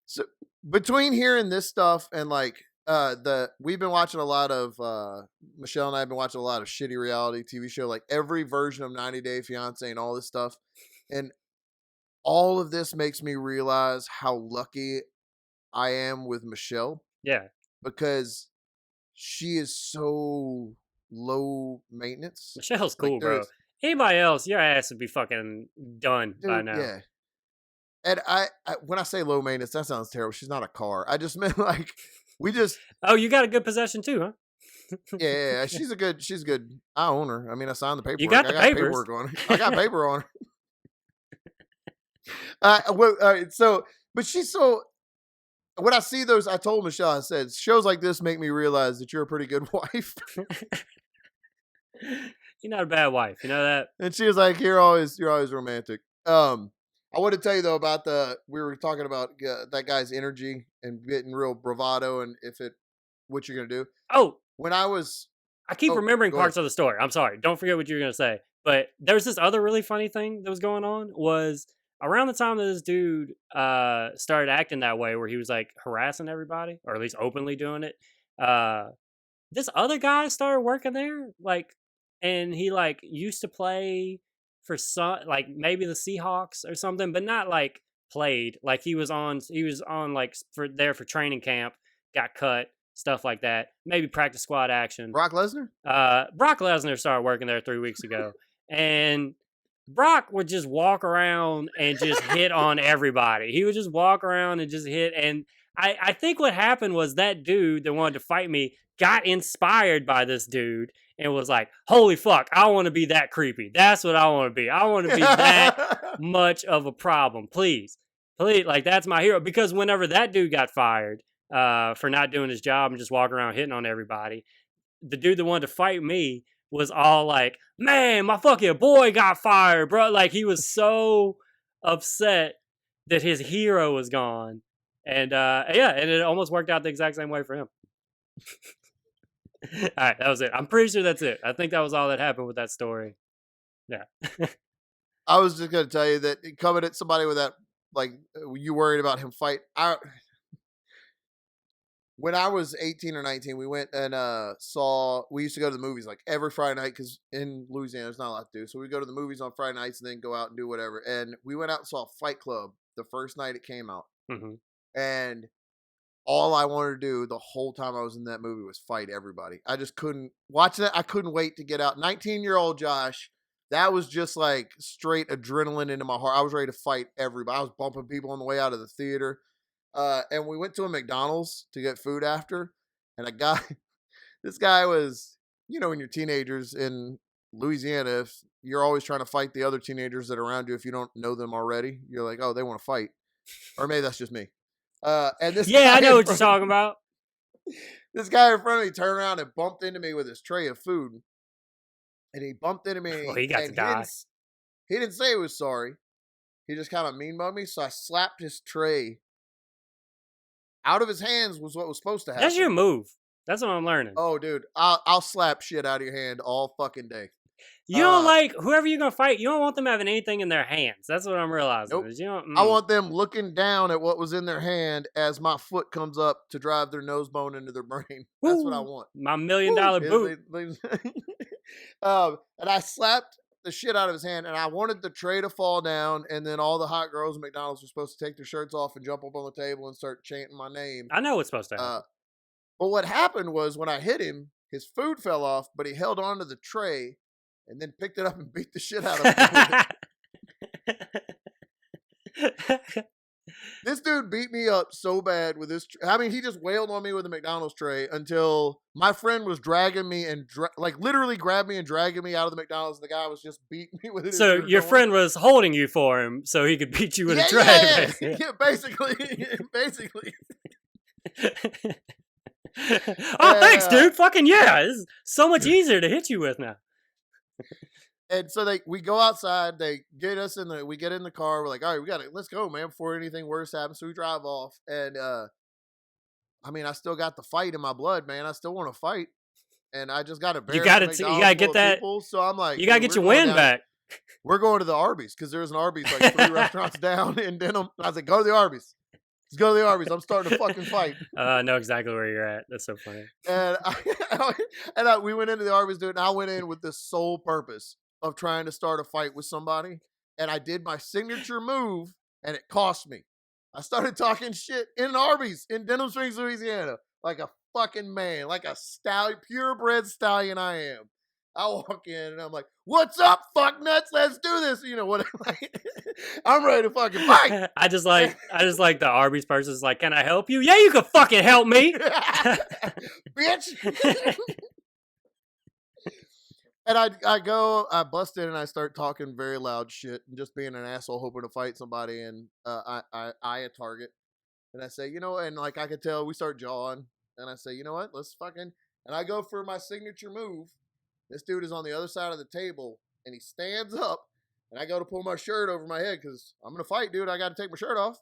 So between hearing this stuff and like we've been watching a lot of Michelle and I have been watching a lot of shitty reality TV show, like every version of 90 Day Fiance and all this stuff. And all of this makes me realize how lucky I am with Michelle Yeah. because she is so low maintenance. Michelle's Like cool, bro. there's Anybody else, your ass would be fucking done by dude, now. yeah. And I when I say low maintenance, that sounds terrible. She's not a car. I just meant like we just Oh, you got a good possession too, huh? yeah. She's good. I own her. I mean, I signed the You paperwork. got I the got papers. paperwork on her. I got paper on her. So, but she's so. When I see those, I told Michelle, I said, shows like this make me realize that you're a pretty good wife. You're not a bad wife. You know that? And she was like, you're always romantic. I want to tell you though about we were talking about that guy's energy and getting real bravado and what you're gonna do. Oh, When I was, I keep remembering go ahead. parts of the story. I'm sorry. Don't forget what you were gonna say. But there was this other really funny thing that was going on was around the time that this dude started acting that way where he was like harassing everybody, or at least openly doing it. Uh this other guy started working there, like, and he like used to play for some, like maybe the Seahawks or something, but not like played. Like he was on like for there for training camp, got cut, stuff like that. Maybe practice squad action. Brock Lesnar? Brock Lesnar started working there 3 weeks ago, and Brock would just walk around and just hit on everybody. He would just walk around and just hit. And I think what happened was that dude that wanted to fight me got inspired by this dude and was like, holy fuck, I want to be that creepy. That's what I want to be. I want to be that much of a problem. Please. Please. Like, that's my hero. Because whenever that dude got fired for not doing his job and just walking around hitting on everybody, the dude that wanted to fight me was all like, man, my fucking boy got fired, bro. Like, he was so upset that his hero was gone, and yeah, and it almost worked out the exact same way for him. All right, that was it. I'm pretty sure that's it. I think that was all that happened with that story. Yeah. I was just gonna tell you that coming at somebody with that, like, you worried about him fight. When I was 18 or 19, we went and saw. We used to go to the movies like every Friday night because in Louisiana there's not a lot to do. So we go to the movies on Friday nights and then go out and do whatever. And we went out and saw Fight Club the first night it came out, Hmm. and all I wanted to do the whole time I was in that movie was fight everybody. I just couldn't watch that. I couldn't wait to get out. 19-year-old Josh, that was just like straight adrenaline into my heart. I was ready to fight everybody. I was bumping people on the way out of the theater. And we went to a McDonald's to get food after. And a guy, this guy was, when you're teenagers in Louisiana, if you're always trying to fight the other teenagers that are around you, if you don't know them already, you're like, oh, they want to fight. Or maybe that's just me. And this Yeah, guy I know what you're talking about. This guy in front of me turned around and bumped into me with his tray of food. And he bumped into me. Well, he got to die. He didn't say he was sorry. He just kind of mean mugged me. So I slapped his tray out of his hands was what was supposed to happen. That's your move. That's what I'm learning. Oh, dude. I'll slap shit out of your hand all fucking day. You don't like whoever you're going to fight, you don't want them having anything in their hands. That's what I'm realizing. Nope. Is, I want them looking down at what was in their hand as my foot comes up to drive their nose bone into their brain. That's what I want. My $1 million boot. And I slapped the shit out of his hand, and I wanted the tray to fall down, and then all the hot girls at McDonald's were supposed to take their shirts off and jump up on the table and start chanting my name. I know what's supposed to happen. But what happened was when I hit him, his food fell off, but he held onto the tray and then picked it up and beat the shit out of it. This dude beat me up so bad with this. He just wailed on me with a McDonald's tray until my friend was dragging me and literally grabbed me and dragging me out of the McDonald's. The guy was just beating me with it. So your friend was holding you for him so he could beat you with a tray. Yeah, basically. Basically. Oh, thanks, dude. Fucking yeah. It's so much easier to hit you with now. And so we go outside, they get us we get in the car. We're like, all right, let's go, man, before anything worse happens. So we drive off. And, I still got the fight in my blood, man. I still want to fight. And I just got to You got to get that. People, so I'm like, you got to get your win back. We're going to the Arby's because there's an Arby's like 3 restaurants down in Denham. I was like, go to the Arby's. Let's go to the Arby's. I'm starting to fucking fight. I know exactly where you're at. That's so funny. And we went into the Arby's, dude, and I went in with the sole purpose of trying to start a fight with somebody. And I did my signature move, and it cost me. I started talking shit in an Arby's in Denham Springs, Louisiana, like a fucking man, like a stallion, purebred stallion I am. I walk in and I'm like, "What's up, fuck nuts? Let's do this." What? I'm ready to fucking fight. I just like the Arby's person's like, "Can I help you?" Yeah, you can fucking help me, bitch. And I bust in and I start talking very loud shit and just being an asshole, hoping to fight somebody. And I a target, and I say, and like I could tell, we start jawing, and I say, you know what? Let's fucking. And I go for my signature move. This dude is on the other side of the table, and he stands up, and I go to pull my shirt over my head because I'm going to fight, dude. I got to take my shirt off.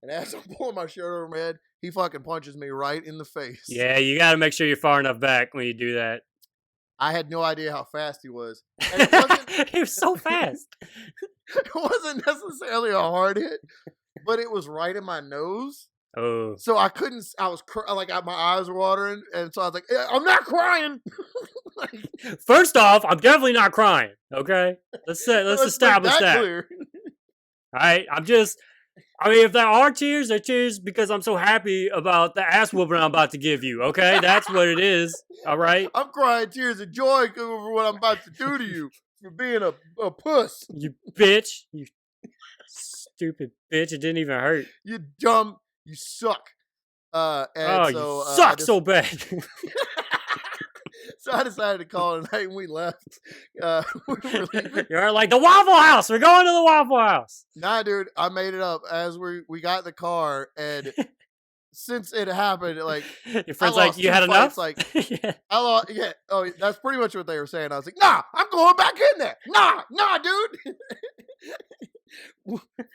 And as I'm pulling my shirt over my head, he fucking punches me right in the face. Yeah, you got to make sure you're far enough back when you do that. I had no idea how fast he was. And it wasn't, he was so fast. It wasn't necessarily a hard hit, but it was right in my nose. Oh. So I couldn't, my eyes were watering, and so I was like, I'm not crying. First off, I'm definitely not crying, okay? Let's establish that. Clear. All right, if there are tears, they're tears because I'm so happy about the ass whooping I'm about to give you, okay? That's what it is, all right? I'm crying tears of joy over what I'm about to do to you for being a puss. You bitch. You stupid bitch. It didn't even hurt. You dumb. You suck. You suck so bad. So I decided to call it a night and we left. You're like, the Waffle House. We're going to the Waffle House. Nah, dude. I made it up as we got in the car. And since it happened, like, your friend's like, you had enough? Like, yeah. I lost. Yeah. Oh, that's pretty much what they were saying. I was like, nah, I'm going back in there. Nah, dude.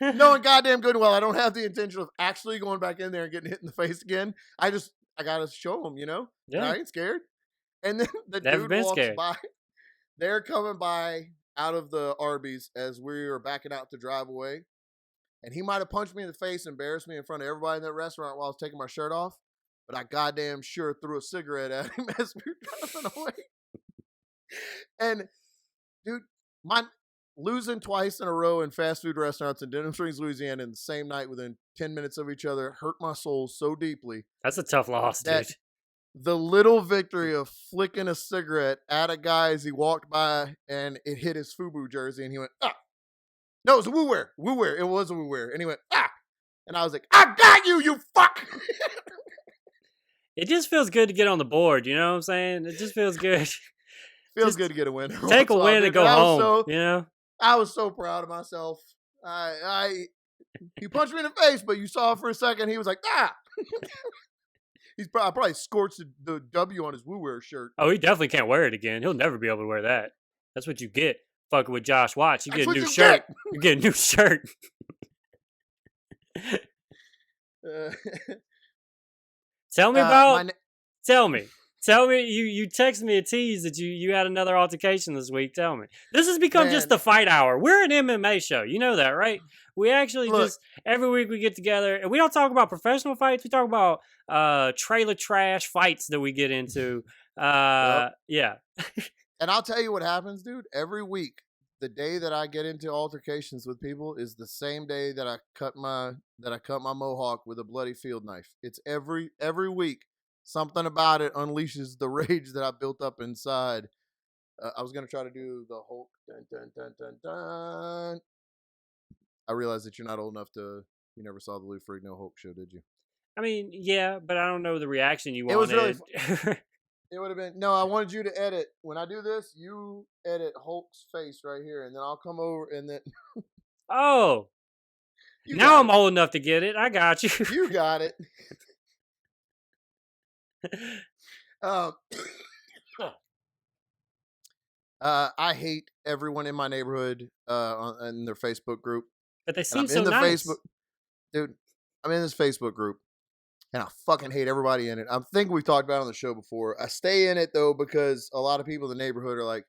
Knowing goddamn good and well, I don't have the intention of actually going back in there and getting hit in the face again. I gotta show them, that Yeah, I ain't scared. And then the never dude been walks scared. by. They're coming by out of the Arby's as we were backing out to drive away. And he might have punched me in the face, embarrassed me in front of everybody in that restaurant while I was taking my shirt off. But I goddamn sure threw a cigarette at him as we were driving away. And dude, my losing twice in a row in fast food restaurants in Denham Springs, Louisiana, in the same night within 10 minutes of each other hurt my soul so deeply That's a tough loss, that dude. the little victory of flicking a cigarette at a guy as he walked by and it hit his FUBU jersey and he went, ah. No, it was a Woo Wear. Woo Wear. It was a Woo Wear. And he went, ah. And I was like, I got you, you fuck. It just feels good to get on the board. You know what I'm saying? It just feels good. Feels Just good to get a win. take a win and go home. I was so proud of myself. He punched me in the face, but you saw for a second he was like, ah. I probably scorched the W on his Woo Wear shirt. Oh, he definitely can't wear it again. He'll never be able to wear that. That's what you get fucking with Josh Watts. You That's get a what new you shirt. get. You get a new shirt. Uh, Tell me about. my Tell me. Tell me. You texted me a tease that you had another altercation this week. Tell me. This has become just Man. the fight hour. We're an MMA show. You know that, right? We actually Look. just every week we get together and we don't talk about professional fights. We talk about trailer trash fights that we get into. Yep. Yeah. And I'll tell you what happens, dude. Every week, the day that I get into altercations with people is the same day that I cut my mohawk with a bloody field knife. It's every week. Something about it unleashes the rage that I built up inside. I was gonna try to do the Hulk. Dun, dun, dun, dun, dun. I realized that you're not old enough to. You never saw the Lou Ferrigno Hulk show, did you? I mean, yeah, but I don't know the reaction you It was wanted. really It would have been no. I wanted you to edit when I do this. You edit Hulk's face right here, and then I'll come over and then. Oh, You now I'm got old enough to get it. I got you. it. You got it. Um, I hate everyone in my neighborhood in their Facebook group. But they And seem I'm so in the nice. Facebook, dude. I'm in this Facebook group, and I fucking hate everybody in it. I think we've talked about it on the show before. I stay in it though because a lot of people in the neighborhood are like,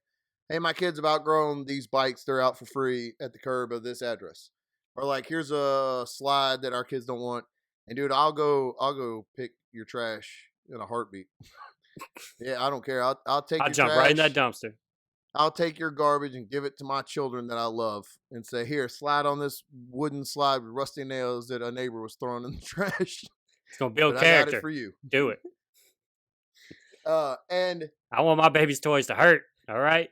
"Hey, my kids have outgrown these bikes. They're out for free at the curb of this address," or like, "Here's a slide that our kids don't want." And dude, I'll go pick your trash in a heartbeat. Yeah, I don't care. I'll take I'll your jump right in that trash. dumpster. I'll take your garbage and give it to my children that I love and say, here, slide on this wooden slide with rusty nails that a neighbor was throwing in the trash. It's gonna build But I got it character. for you. Do it. And I want my baby's toys to hurt. All right.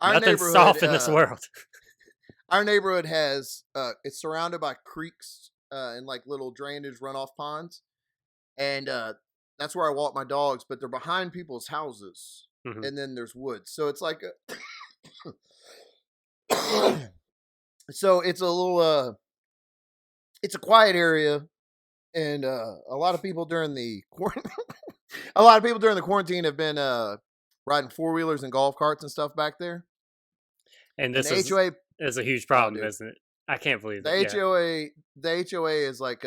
our Nothing's neighborhood, soft in this world. our neighborhood has, it's surrounded by creeks and like little drainage runoff ponds. And that's where I walk my dogs, but they're behind people's houses. Mhm. And then there's woods. So it's like so it's a little it's a quiet area, and a lot of people during the quarantine have been riding 4-wheelers and golf carts and stuff back there. And And this the HOA is a huge problem, dude. isn't it? I can't believe the it. Yeah. HOA is like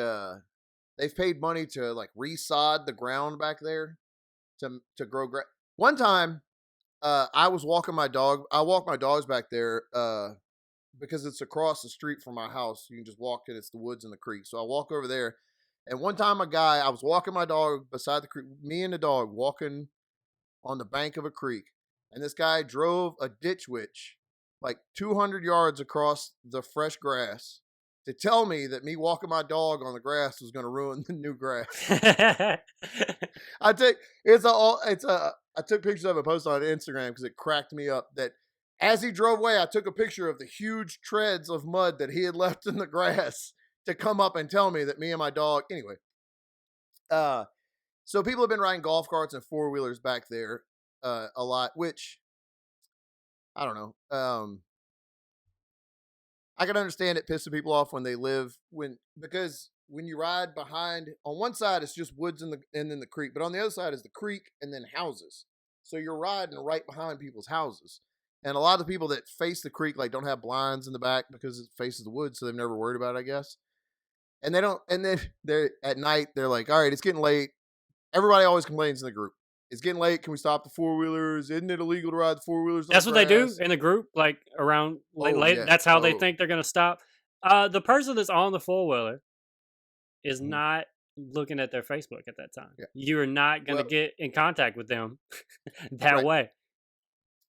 they've paid money to like resod the ground back there to grow grass. One time I was walking my dog. I walk my dogs back there because it's across the street from my house. You can just walk it. It's the woods and the creek. So I walk over there. And one time I was walking my dog beside the creek, me and the dog walking on the bank of a creek. And this guy drove a ditch witch like 200 yards across the fresh grass to tell me that me walking my dog on the grass was going to ruin the new grass. I took pictures of it, posted on Instagram because it cracked me up that as he drove away, I took a picture of the huge treads of mud that he had left in the grass to come up and tell me that me and my dog. Anyway, so people have been riding golf carts and 4-wheelers back there a lot, which I don't know. I can understand it pissing people off when they live because when you ride behind on one side it's just woods and then the creek, but on the other side is the creek and then houses. So you're riding right behind people's houses. And a lot of the people that face the creek like don't have blinds in the back because it faces the woods, so they've never worried about it, I guess. And they don't. And then they're at night. They're like, "All right, it's getting late." Everybody always complains in the group. It's getting late. Can we stop the 4-wheelers? Isn't it illegal to ride the 4-wheelers on That's what they do grass? in the group, like around late. Oh Late. yeah. That's how they Oh. think they're gonna stop. The person that's on the 4-wheeler is Mhm. not looking at their Facebook at that time. Yeah. You are not gonna Well, get in contact with them that right. way.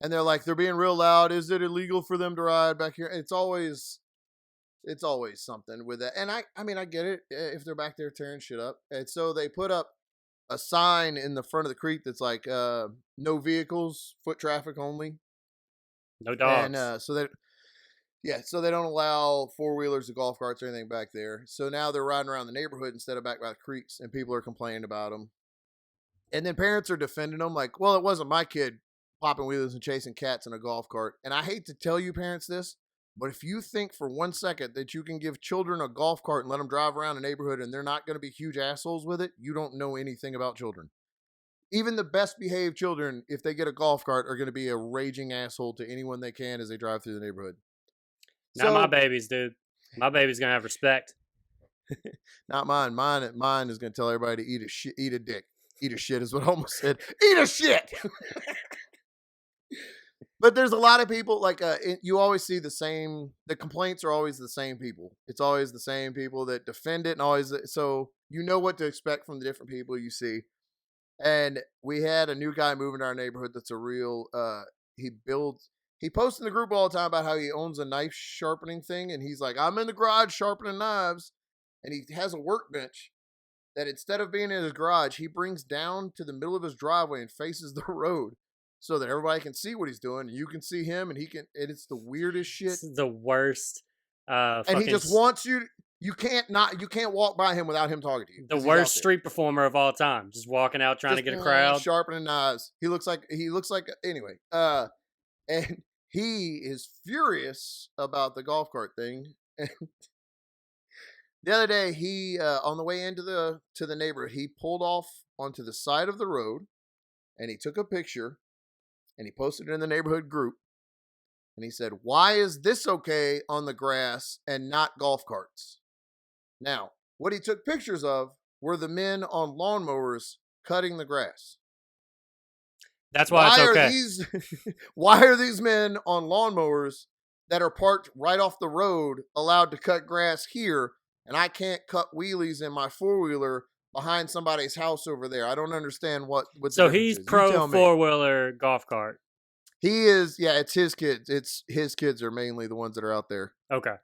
And they're like, they're being real loud. Is it illegal for them to ride back here? It's always something with that. And I mean, I get it if they're back there tearing shit up. And so they put up a sign in the front of the creek that's like, no vehicles, foot traffic only. No And dogs. so they don't allow 4-wheelers or golf carts or anything back there. So now they're riding around the neighborhood instead of back by the creeks, and people are complaining about them. And then parents are defending them like, well, it wasn't my kid popping wheelies and chasing cats in a golf cart. And I hate to tell you parents this, but if you think for 1 second that you can give children a golf cart and let them drive around a neighborhood and they're not going to be huge assholes with it, you don't know anything about children. Even the best behaved children, if they get a golf cart, are going to be a raging asshole to anyone they can as they drive through the neighborhood. Not my So, babies, dude. My baby's gonna have respect. not mine. Mine is going to tell everybody to eat a dick. Eat a shit is what I almost said. Eat a shit. But there's a lot of people like you always see the complaints are always the same people. It's always the same people that defend it, and always so you know what to expect from the different people you see. And we had a new guy moving to our neighborhood that's a real he posts in the group all the time about how he owns a knife sharpening thing, and he's like, I'm in the garage sharpening knives, and he has a workbench that instead of being in his garage, he brings down to the middle of his driveway and faces the road so that everybody can see what he's doing and you can see him and it's the weirdest shit. This is the worst. And he Fucking just wants you can't walk by him without him talking to you the because he's out worst there. street performer of all time. Just walking out trying to Just get a crowd. sharpening knives. He looks like anyway. And he is furious about the golf cart thing. The other day, he on the way into the neighborhood, he pulled off onto the side of the road, and he took a picture, and he posted it in the neighborhood group, and he said, "Why is this okay on the grass and not golf carts?" Now, what he took pictures of were the men on lawnmowers cutting the grass. That's why it's Why are okay. these why are these men on lawnmowers that are parked right off the road allowed to cut grass here and I can't cut wheelies in my 4-wheeler behind somebody's house over there? I don't understand what the So difference he's is. You pro tell me. 4-wheeler golf cart. He is, yeah, it's his kids. It's his kids are mainly the ones that are out there. Okay.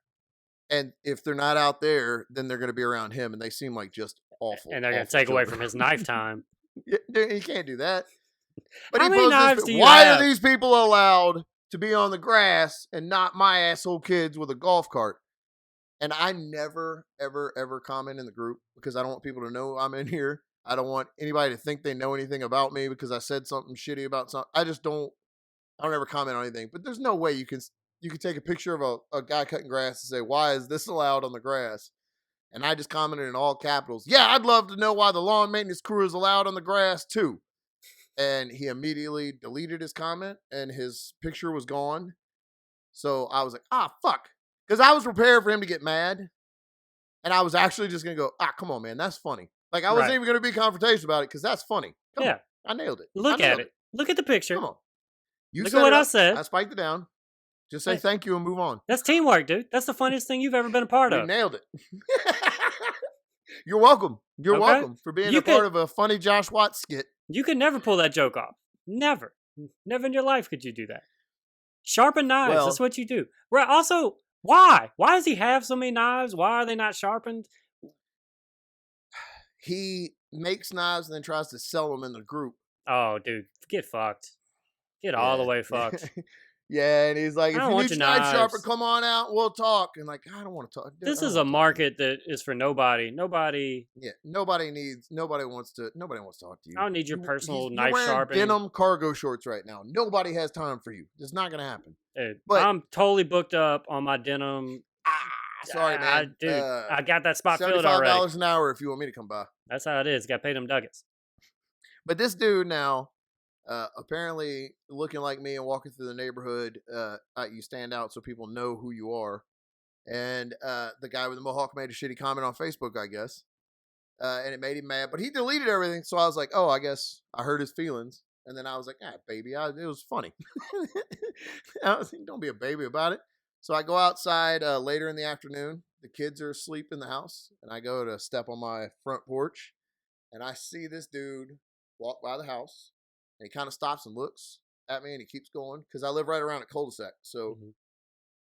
And if they're not out there, then they're going to be around him and they seem like just awful. And they're going to awful take away children. from his knife time. He can't do that. But How he many posed knives this. do you Why have? are these people allowed to be on the grass and not my asshole kids with a golf cart? And I never, ever, ever comment in the group because I don't want people to know I'm in here. I don't want anybody to think they know anything about me because I said something shitty about something. I don't ever comment on anything. But there's no way you can take a picture of a guy cutting grass and say, why is this allowed on the grass? And I just commented in all capitals, yeah, I'd love to know why the lawn maintenance crew is allowed on the grass too. And he immediately deleted his comment and his picture was gone. So I was like, fuck. Because I was prepared for him to get mad. And I was actually just going to go, come on, man. That's funny. Like, I wasn't Right. even going to be confrontational about it because that's funny. Come Yeah. on. I nailed it. Look at it. Look at the picture. Come on. You Look set at what it I up. said. I spiked it down. Just say Hey. thank you and move on. That's teamwork, dude. That's the funniest thing you've ever been a part You of. nailed it. You're welcome. You're Okay. welcome for being part of a funny Josh Watts skit. You could never pull that joke off. Never. Never in your life could you do that. Sharpen knives. Well- That's what you do. Right. Also, why? Why does he have so many knives? Why are they not sharpened? He makes knives and then tries to sell them in the group. Oh, dude. Get fucked. Get all the way fucked. Yeah, and he's like, I if don't you want need your your knife sharper, knives. come on out, we'll talk. And like, I don't want to talk. This I don't is wanna a talk. market that is for nobody. Nobody. Yeah, nobody wants to talk to you. I don't need your personal you're knife wearing sharpening. denim cargo shorts right now. Nobody has time for you. It's not going to happen. Dude, But- I'm totally booked up on my denim. Sorry, man. Dude, I got that spot filled already. $75 an hour if you want me to come by. That's how it is. Got to pay them ducats. But this dude now, Apparently, looking like me and walking through the neighborhood, you stand out so people know who you are. And the guy with the mohawk made a shitty comment on Facebook, I guess, and it made him mad. But he deleted everything, so I was like, "Oh, I guess I hurt his feelings." And then I was like, "Ah, baby, it was funny." Don't be a baby about it. So I go outside later in the afternoon. The kids are asleep in the house, and I go to step on my front porch, and I see this dude walk by the house, and he kind of stops and looks at me, and he keeps going because I live right around a cul-de-sac. So Mhm.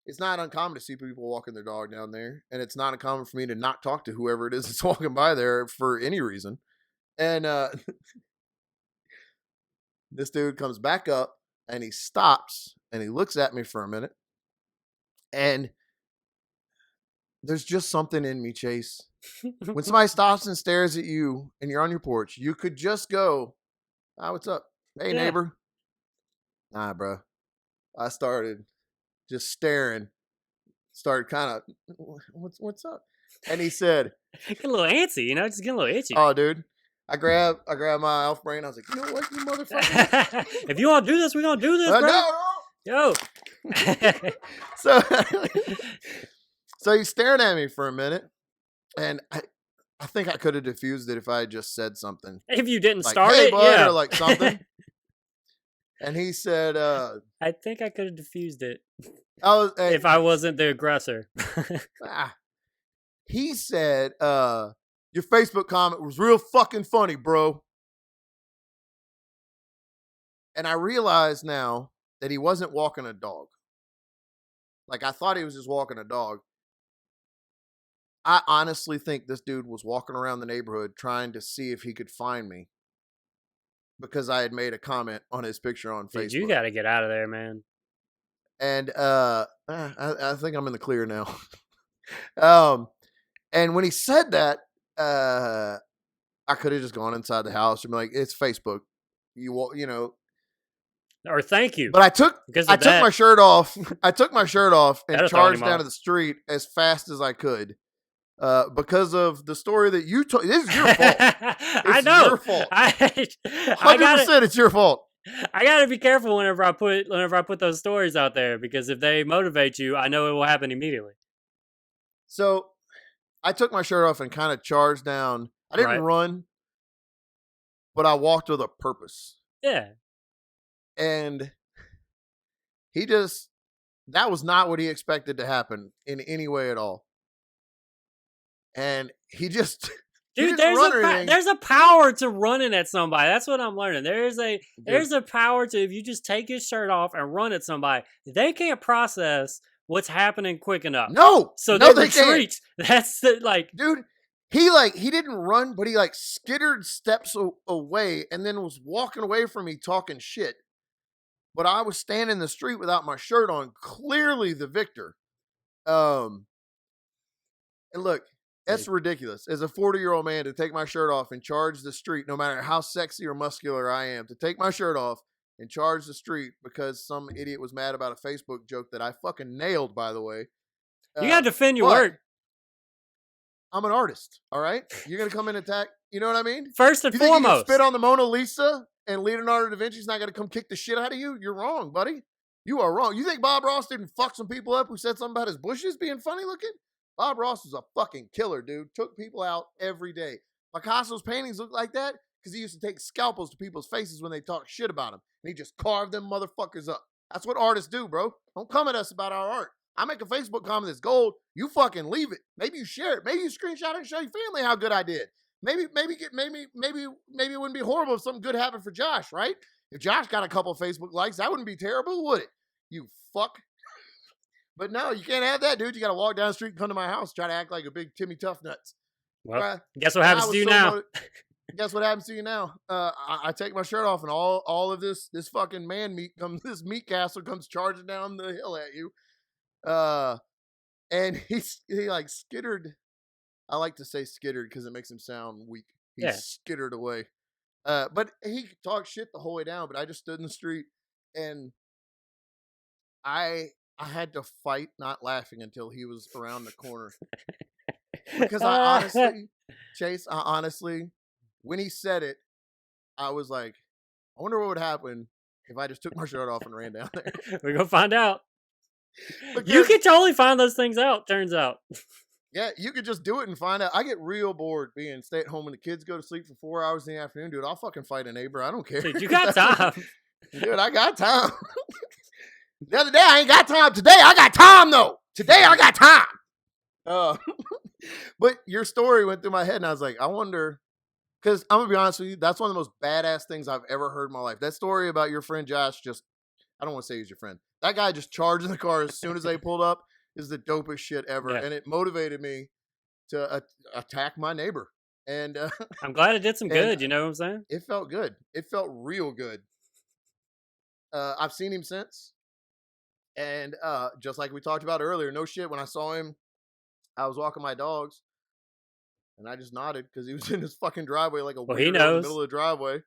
it's not uncommon to see people walking their dog down there, and it's not uncommon for me to not talk to whoever it is that's walking by there for any reason. And this dude comes back up, and he stops, and he looks at me for a minute, and there's just something in me, Chase. When somebody stops and stares at you, and you're on your porch, you could just go, "Ah, what's up? Hey, Yeah. neighbor." Nah, bro. I started just staring. Started kind of, what's up? And he said, Get a little antsy, just get a little itchy. "Oh, dude." I grabbed my elf brain. I was like, "You know what, you motherfucker?" If you want to do this, we're gonna do this, No, bro. no. Yo. So, so he's staring at me for a minute, and I think I could have diffused it if I had just said something If you didn't like, start "Hey, it, bud," yeah. or like something. And he said, I think I could have diffused it "I was." if I wasn't the aggressor. Ah. He said, "Your Facebook comment was real fucking funny, bro." And I realize now that he wasn't walking a dog. Like, I thought he was just walking a dog. I honestly think this dude was walking around the neighborhood trying to see if he could find me because I had made a comment on his picture on Dude, you Facebook. got to get out of there, man. And I think I'm in the clear now. um, and when he said that, I could have just gone inside the house and be like, "It's Facebook. You know." Or thank you. But Because I of took that, my shirt off. I took my shirt off and that'd have thrown him charged down off. to the street as fast as I could. Because of the story that you told. This is your fault. I It's know. your fault. I got 100%. It's your fault. I gotta be careful whenever I put those stories out there because if they motivate you, I know it will happen immediately. So I took my shirt off and kind of charged down. I didn't Right? run, but I walked with a purpose. Yeah. And he just, that was not what he expected to happen in any way at all. And he just, he Dude, didn't run or anything. there's a power to running at somebody. That's what I'm learning. There's Dude, a power to if you just take your shirt off and run at somebody, they can't process what's happening quick enough. no, So no, they they can't. retreat. That's the like Dude, he didn't run, but he like skittered steps away and then was walking away from me talking shit. But I was standing in the street without my shirt on, clearly the victor. And look, that's ridiculous. As a 40-year-old man, to take my shirt off and charge the street, no matter how sexy or muscular I am, to take my shirt off and charge the street because some idiot was mad about a Facebook joke that I fucking nailed, by the way. you gotta defend your But work. I'm an artist, all right? You're going to come in and attack, you know what I mean? First and You think you can foremost. spit on the Mona Lisa and Leonardo da Vinci's not going to come kick the shit out of you? You're wrong, buddy. You are wrong. You think Bob Ross didn't fuck some people up who said something about his bushes being funny looking? Bob Ross was a fucking killer, dude. Took people out every day. Picasso's paintings look like that because he used to take scalpels to people's faces when they talk shit about him. And he just carved them motherfuckers up. That's what artists do, bro. Don't come at us about our art. I make a Facebook comment that's gold. You fucking leave it. Maybe you share it. Maybe you screenshot it and show your family how good I did. Maybe it wouldn't be horrible if something good happened for Josh, right? If Josh got a couple of Facebook likes, that wouldn't be terrible, would it? You fuck. But no, you can't have that, dude. You got to walk down the street and come to my house, try to act like a big Timmy Tough Nuts. Well, guess what happens to you now? Guess what happens to you now? I take my shirt off, and all of this fucking man meat comes. This meat castle comes charging down the hill at you. And he like skittered. I like to say skittered because it makes him sound weak. He skittered away. But he talked shit the whole way down. But I just stood in the street, and I had to fight not laughing until he was around the corner. Because I honestly, Chase, when he said it, I was like, I wonder what would happen if I just took my shirt off and ran down there. We're gonna find out. You Because, can totally find those things out. Turns out. yeah, you could just do it and find out. I get real bored being stay at home when the kids go to sleep for 4 hours in the afternoon, dude. I'll fucking fight a neighbor. I don't care. Dude, you got time. Dude, I got time. The other day, I ain't got time. Today, I got time, though. Today, I got time. But your story went through my head, and I was like, I wonder, because I'm going to be honest with you, that's one of the most badass things I've ever heard in my life. That story about your friend Josh just, I don't want to say he's your friend. That guy just charged in the car as soon as they pulled up is the dopest shit ever. Yeah. And it motivated me to attack my neighbor. And I'm glad it did some good. You know what I'm saying? it felt good. It felt real good. I've seen him since. And just like we talked about earlier, no shit, when I saw him, I was walking my dogs. And I just nodded because he was in his fucking driveway like a weirdo in the middle of the driveway.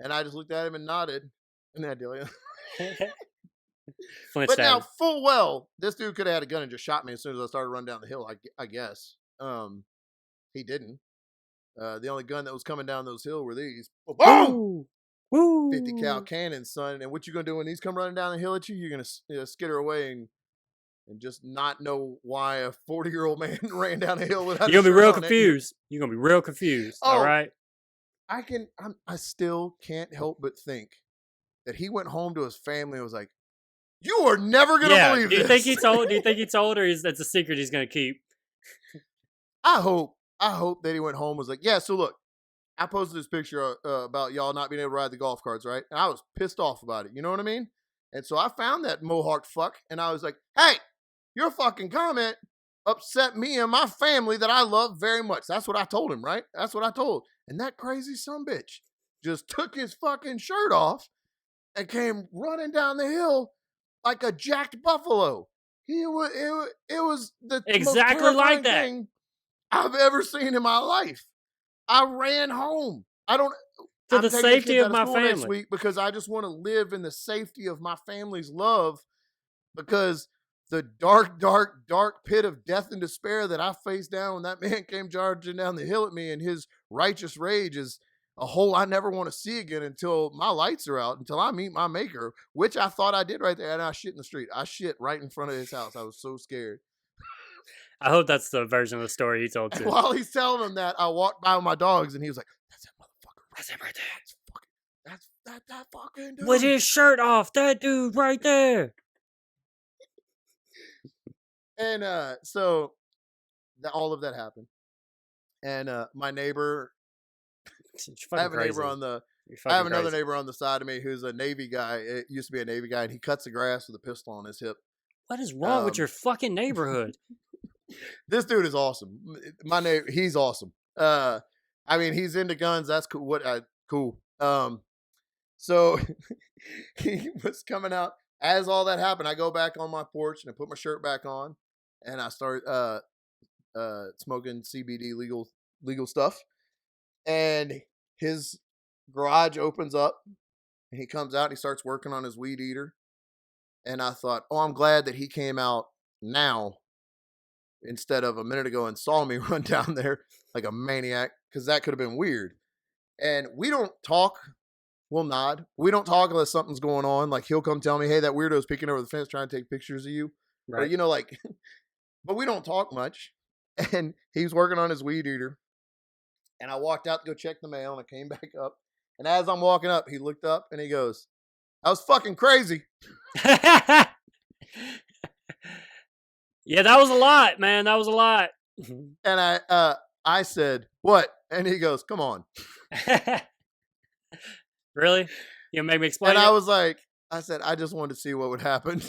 And I just looked at him and nodded. And I did. But now, full well, this dude could have had a gun and just shot me as soon as I started running down the hill, I guess. He didn't. The only gun that was coming down those hills were these. Boom! Woo! 50 cal cannons, son. And what you gonna do when these come running down the hill at you? You're gonna skitter away and just not know why a 40-year-old man ran down a hill without. You're gonna be real confused. You're gonna be real confused. All right. I still can't help but think that he went home to his family and was like, "You are never gonna believe this." Do you think he told, or is that's a secret he's gonna keep? I hope that he went home and was like, "Yeah, so look, I posted this picture about y'all not being able to ride the golf carts, right? And I was pissed off about it. You know what I mean? And so I found that mohawk fuck, and I was like, hey, your fucking comment upset me and my family that I love very much. That's what I told him, right? That's what I told. And that crazy sumbitch just took his fucking shirt off and came running down the hill like a jacked buffalo. It was the exactly most like that thing I've ever seen in my life. I ran home. I'm the safety of my family next week because I just want to live in the safety of my family's love, because the dark, dark, dark pit of death and despair that I faced down when that man came charging down the hill at me, and his righteous rage is a hole I never want to see again until my lights are out, until I meet my maker, which I thought I did right there. And I shit in the street. I shit right in front of his house. I was so scared. I hope that's the version of the story he told too. And while he's telling him that, I walked by with my dogs, and he was like, "That's that motherfucker. That's him right there. That's that fucking dude with his shirt off. That dude right there." And so all of that happened. And my neighbor, I have a neighbor I have another neighbor on the side of me who's a Navy guy. It used to be a Navy guy, and he cuts the grass with a pistol on his hip. What is wrong with your fucking neighborhood? This dude is awesome. My neighbor, he's awesome. I mean, he's into guns. That's cool. Cool. So he was coming out as all that happened. I go back on my porch and I put my shirt back on, and I start smoking CBD legal stuff. And his garage opens up, and he comes out and he starts working on his weed eater. And I thought, oh, I'm glad that he came out now instead of a minute ago and saw me run down there like a maniac, because that could have been weird. And we don't talk. We'll nod. We don't talk unless something's going on. Like, he'll come tell me, hey, that weirdo's peeking over the fence trying to take pictures of you. Right. Or, like, but we don't talk much. And he's working on his weed eater. And I walked out to go check the mail, and I came back up. And as I'm walking up, he looked up and he goes, "That was fucking crazy." Yeah, that was a lot, man. That was a lot. And I said, "What?" And he goes, "Come on." Really? You make me explain? And I was like, I said, "I just wanted to see what would happen."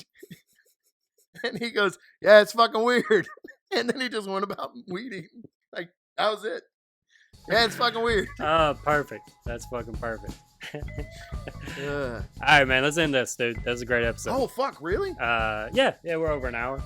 And he goes, "Yeah, it's fucking weird." And then he just went about weed eating. Like, that was it. Yeah, it's fucking weird. Oh, perfect. That's fucking perfect. All right, man. Let's end this, dude. That was a great episode. Oh, fuck, really? Yeah, we're over an hour.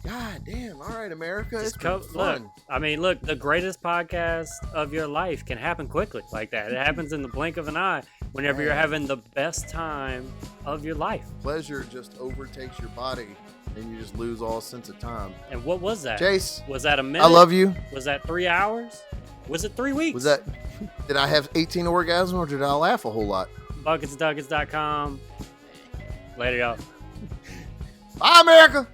God damn. All right, America. Just it's been fun. Look, the greatest podcast of your life can happen quickly like that. It happens in the blink of an eye whenever you're having the best time of your life. Pleasure just overtakes your body, and you just lose all sense of time. And what was that? Jace. Was that a minute? I love you. Was that 3 hours? Was it 3 weeks? Did I have 18 orgasms, or did I laugh a whole lot? bucketsofduckets.com. Later, y'all. Bye, America.